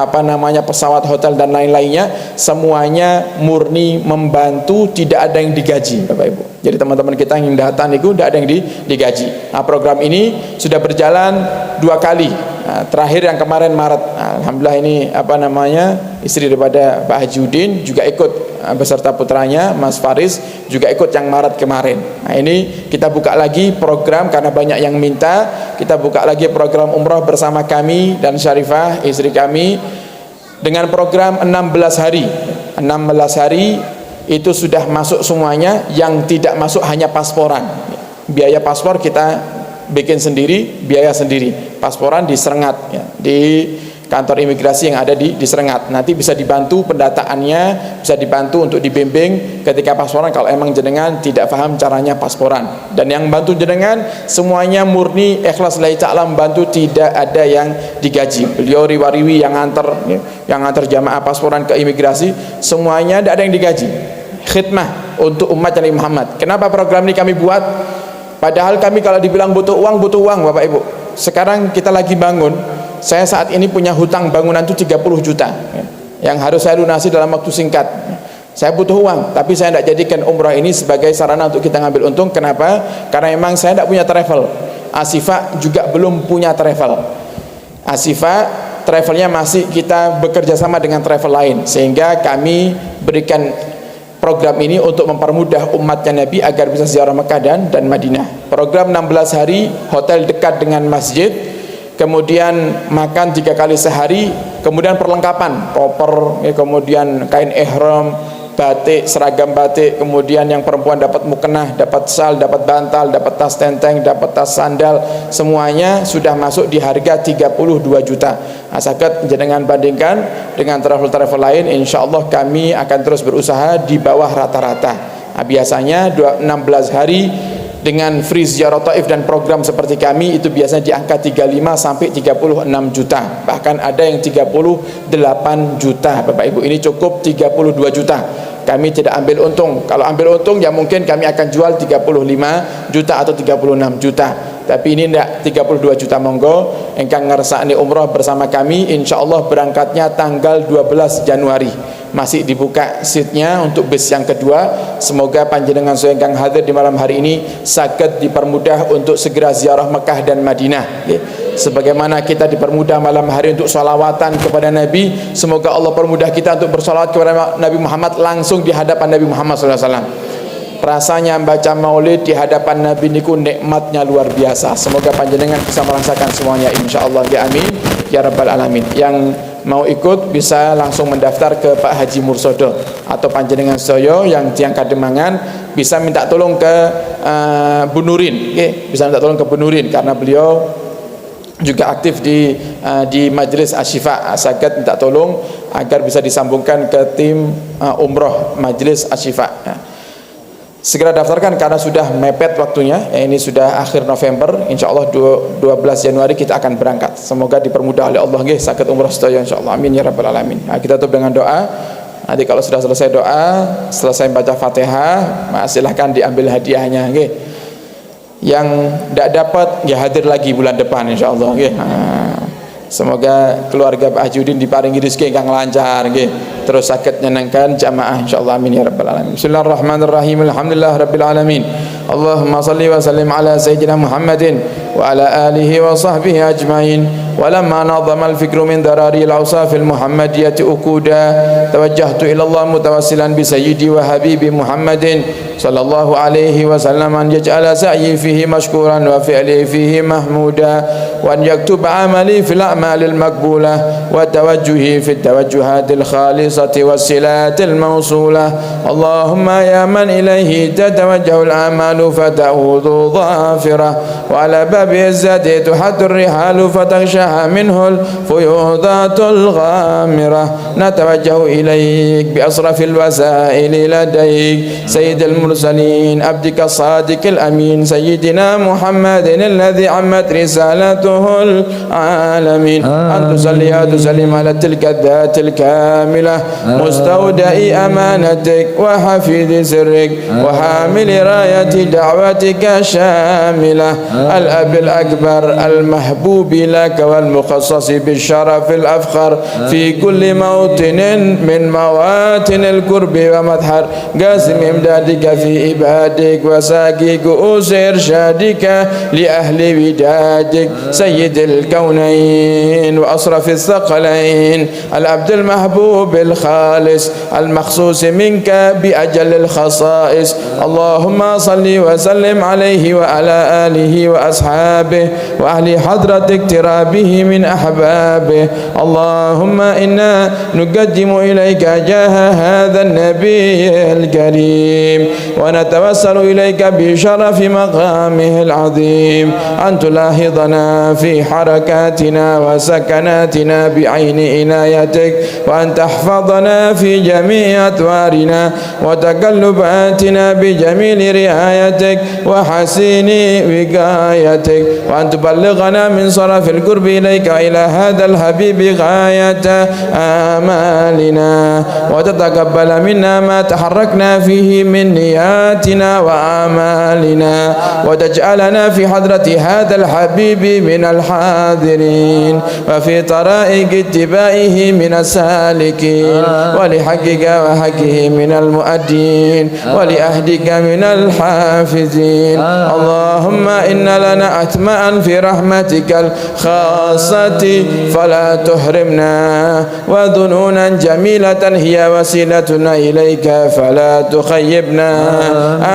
pesawat, hotel dan lain-lainnya, semuanya murni membantu, tidak ada yang digaji Bapak Ibu. Jadi teman-teman kita yang datang itu tidak ada yang digaji. Nah, program ini sudah berjalan 2 kali. Nah, terakhir yang kemarin Maret. Nah, alhamdulillah ini istri daripada Pak Haji Udin juga ikut beserta putranya Mas Faris juga ikut yang Maret kemarin. Nah, ini kita buka lagi program karena banyak yang minta. Kita buka lagi program umrah bersama kami dan Syarifah istri kami dengan program 16 hari. 16 hari itu sudah masuk semuanya, yang tidak masuk hanya pasporan. Biaya paspor kita bikin sendiri, biaya sendiri. Pasporan di Serengat ya, di kantor imigrasi yang ada di Serengat. Nanti bisa dibantu pendataannya, bisa dibantu untuk dibimbing ketika pasporan kalau emang jenengan tidak paham caranya pasporan. Dan yang bantu jenengan semuanya murni ikhlas lillahi ta'ala membantu, tidak ada yang digaji. Beliau riwariwi yang nganter jamaah pasporan ke imigrasi, semuanya tidak ada yang digaji. Khidmah untuk umat Nabi Muhammad. Kenapa program ini kami buat? Padahal kami kalau dibilang butuh uang Bapak Ibu. Sekarang kita lagi bangun. Saya saat ini punya hutang bangunan itu 30 juta yang harus saya lunasi dalam waktu singkat. Saya butuh uang, tapi saya tidak jadikan umrah ini sebagai sarana untuk kita ngambil untung. Kenapa? Karena memang saya tidak punya travel. Asifa juga belum punya travel. Asifa travelnya masih kita bekerja sama dengan travel lain, sehingga kami berikan program ini untuk mempermudah umatnya Nabi agar bisa ziarah Mekah dan Madinah. Program 16 hari, hotel dekat dengan masjid, kemudian makan 3 kali sehari, kemudian perlengkapan, koper, kemudian kain ihram, batik, seragam batik, kemudian yang perempuan dapat mukena, dapat sal, dapat bantal, dapat tas tenteng, dapat tas sandal, semuanya sudah masuk di harga 32 juta. Nah, sakit jenengan bandingkan dengan travel-travel lain, insya Allah kami akan terus berusaha di bawah rata-rata. Nah, biasanya 16 hari dengan free ziarah Taif dan program seperti kami itu biasanya di angka 35 sampai 36 juta, bahkan ada yang 38 juta Bapak Ibu. Ini cukup 32 juta, kami tidak ambil untung. Kalau ambil untung ya mungkin kami akan jual 35 juta atau 36 juta, tapi ini tidak, 32 juta. Monggo engkang ngersakne umrah bersama kami, insya Allah berangkatnya tanggal 12 Januari. Masih dibuka seatnya untuk bis yang kedua. Semoga panjenengan engkang hadir di malam hari ini saged dipermudah untuk segera ziarah Mekah dan Madinah. Sebagaimana kita dipermudah malam hari untuk sholawatan kepada Nabi, semoga Allah permudah kita untuk bersolawat kepada Nabi Muhammad langsung di hadapan Nabi Muhammad SAW. Rasanya membaca maulid di hadapan Nabi niku nikmatnya luar biasa. Semoga panjenengan bisa merasakan semuanya insyaallah ya amin ya rabbal alamin. Yang mau ikut bisa langsung mendaftar ke Pak Haji Mursodo atau panjenengan Soyo yang tiang Kademangan, bisa minta tolong ke Bu Nurin, bisa minta tolong ke Bu Nurin karena beliau juga aktif di Majelis Asyifa. Saged minta tolong agar bisa disambungkan ke tim umroh Majelis Asyifa. Segera daftarkan karena sudah mepet waktunya. Ini sudah akhir November, insya Allah 12 Januari kita akan berangkat. Semoga dipermudah oleh Allah nggih saged umrah sedaya insyaallah. Amin ya rabbal alamin. Nah, kita tutup dengan doa. Nanti kalau sudah selesai doa, selesai baca Fatihah, silahkan diambil hadiahnya nggih. Yang tidak dapat ya hadir lagi bulan depan insyaallah nggih. Semoga keluarga Pak Haji Udin diparingi rezeki ingkang lancar nggih. Terus sakit nyenangkan jamaah insyaallah amin ya rabbal alamin. Bismillahirrahmanirrahim. Alhamdulillah rabbil alamin. Allahumma salli wa sallim ala sayyidina Muhammadin wa ala alihi wa sahbihi ajmain. ولما نظم الفكر من ذراري الأوصاف المحمدية أكودا توجهت إلى الله متوسلا بسيدي وحبيبي محمد صلى الله عليه وسلم أن يجعل سعي فيه مشكورا وفعلي فيه محمودا وأن يكتب عملي في الأعمال المقبولة وتوجهي في التوجهات الخالصة والصلات الموصولة. اللهم يا من إليه تتوجه الأعمال فتعود ظافرة وعلى باب عزته تحد الرحال فتغشى منه الفيوضات الغامرة. نتوجه إليك بأصرف الوسائل لديك سيد المرسلين عبدك الصادق الأمين سيدنا محمد الذي عمت رسالته العالمين أن تصلي وتسلم على تلك الذات الكاملة مستودع أمانتك وحفيظ سرك وحامل راية دعوتك الشاملة الأب الأكبر المحبوب لك والمخصص بالشرف الأفخر في كل موطن من مواطن القرب ومظهر قاسم إمدادك في عبادك وساقي كؤوس إرشادك لأهل ودادك سيد الكونين وأصرف الثقلين العبد المحبوب الخالص المخصوص منك بأجل الخصائص اللهم صل وسلم عليه وعلى آله وأصحابه وأهل حضرة اقترابه من أحبابه اللهم إنا نقدم إليك جاه هذا النبي الكريم ونتوسل إليك بشرف مقامه العظيم أن تلاحظنا في حركاتنا وسكناتنا بعين عنايتك وأن تحفظنا في جميع أطوارنا وتقلباتنا بجميل رعايتك وحسين وقايتك وأن تبلغنا من صرف القرب إليك إلى هذا الحبيب غاية آمالنا وتتقبل منا ما تحركنا فيه من نياتنا وآمالنا وتجعلنا في حضرة هذا الحبيب من الحاضرين وفي طرائق اتباعه من السالكين ولحقك وحقه من المؤدين ولأهدك من الحافظين اللهم إن لنا أتماء في رحمتك الخاصة فلا تحرمنا وذنونا جميلة هي وسيلتنا إليك فلا تخيبنا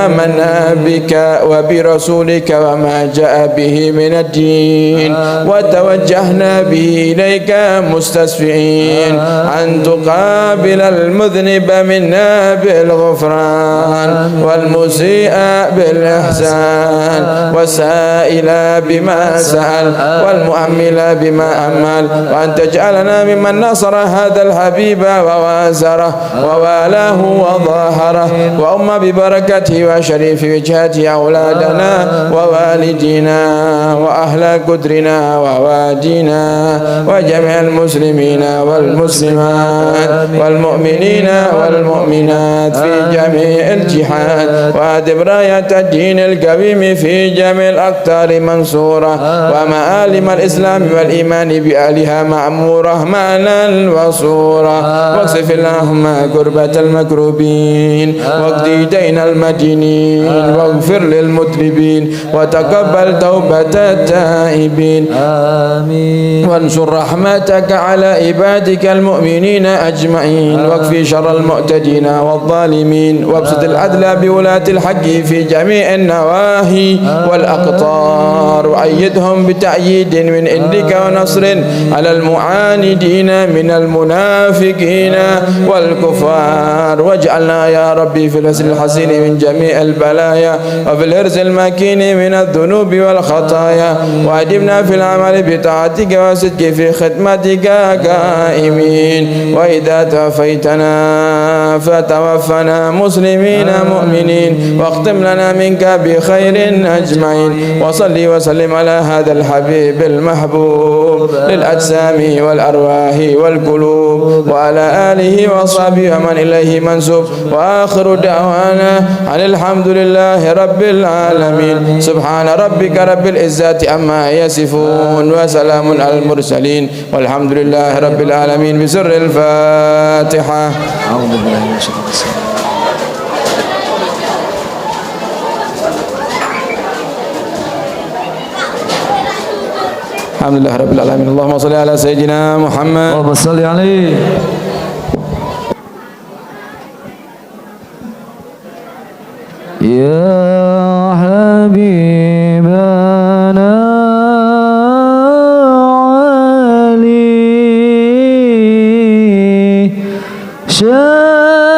آمنا بك وبرسولك وما جاء به من الدين وتوجهنا به إليك مستسفئين أن تقابل المذنب منا بالغفران والمسيء بالإحسان والسائل بما سأل والمؤمل بما أمل وأن تجعلنا ممن نصر هذا الحبيب ووازره ووالاه وظاهره وأم ببركته وشريف وجهته أولادنا ووالدينا وأهل قدرنا ووادينا وجميع المسلمين والمسلمات والمؤمنين والمؤمنات في جميع الجهات وأدب راية الدين القويم في جميع الأقطار منصورة ومعالم الإسلام والإيمان بأهلها معمورة معنى وصورة واكشف اللهم كربة المكروبين واقضي دين المدينين واغفر للمذنبين وتقبل توبة التائبين آمين وانشر رحمتك على عبادك المؤمنين أجمعين واكفي شر المعتدين والظالمين وابسط العدل بولاة الحق في جميع النواحي والأقطار وأيدهم بتأييد من عندك ونصر على المعاندين من المنافقين والكفار واجعلنا يا ربي في الحسن الحسين من جميع البلايا وفي الحرز المكين من الذنوب والخطايا وأدمنا في العمل بطاعتك وصدق في خدمتك قائمين وإذا توفيتنا فتوفنا مسلمين مؤمنين واختم لنا منك بخير أجمعين وصلي وسلم على هذا الحبيب المحبوب للأجسام والأرواح والقلوب وعلى آله وصحبه ومن إليه منسوب وآخر دعوانا أن الحمد لله رب العالمين سبحان ربك رب العزة عما يصفون وسلام على المرسلين والحمد لله رب العالمين بسر الفاتحة. أعوذ بالله من الشيطان الرجيم. الحمد لله رب العالمين. اللهم صل على سيدنا محمد. اللهم صل عليه. يا حبيبنا علي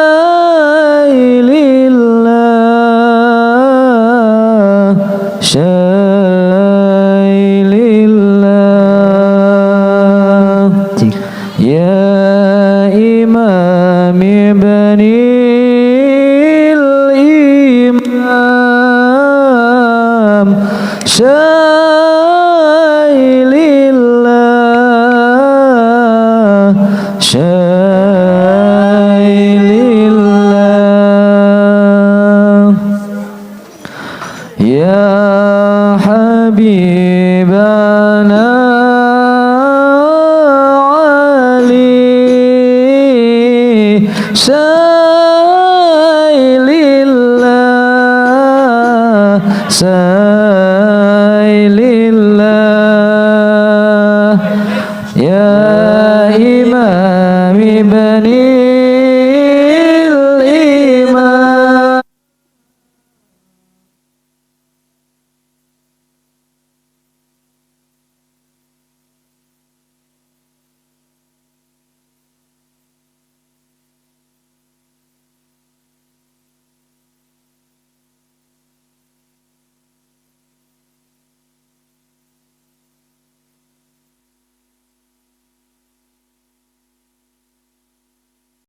شايل الله شايل الله يا إمام بني الإيمان syailillah syailillah ya habibana ali syailillah syailillah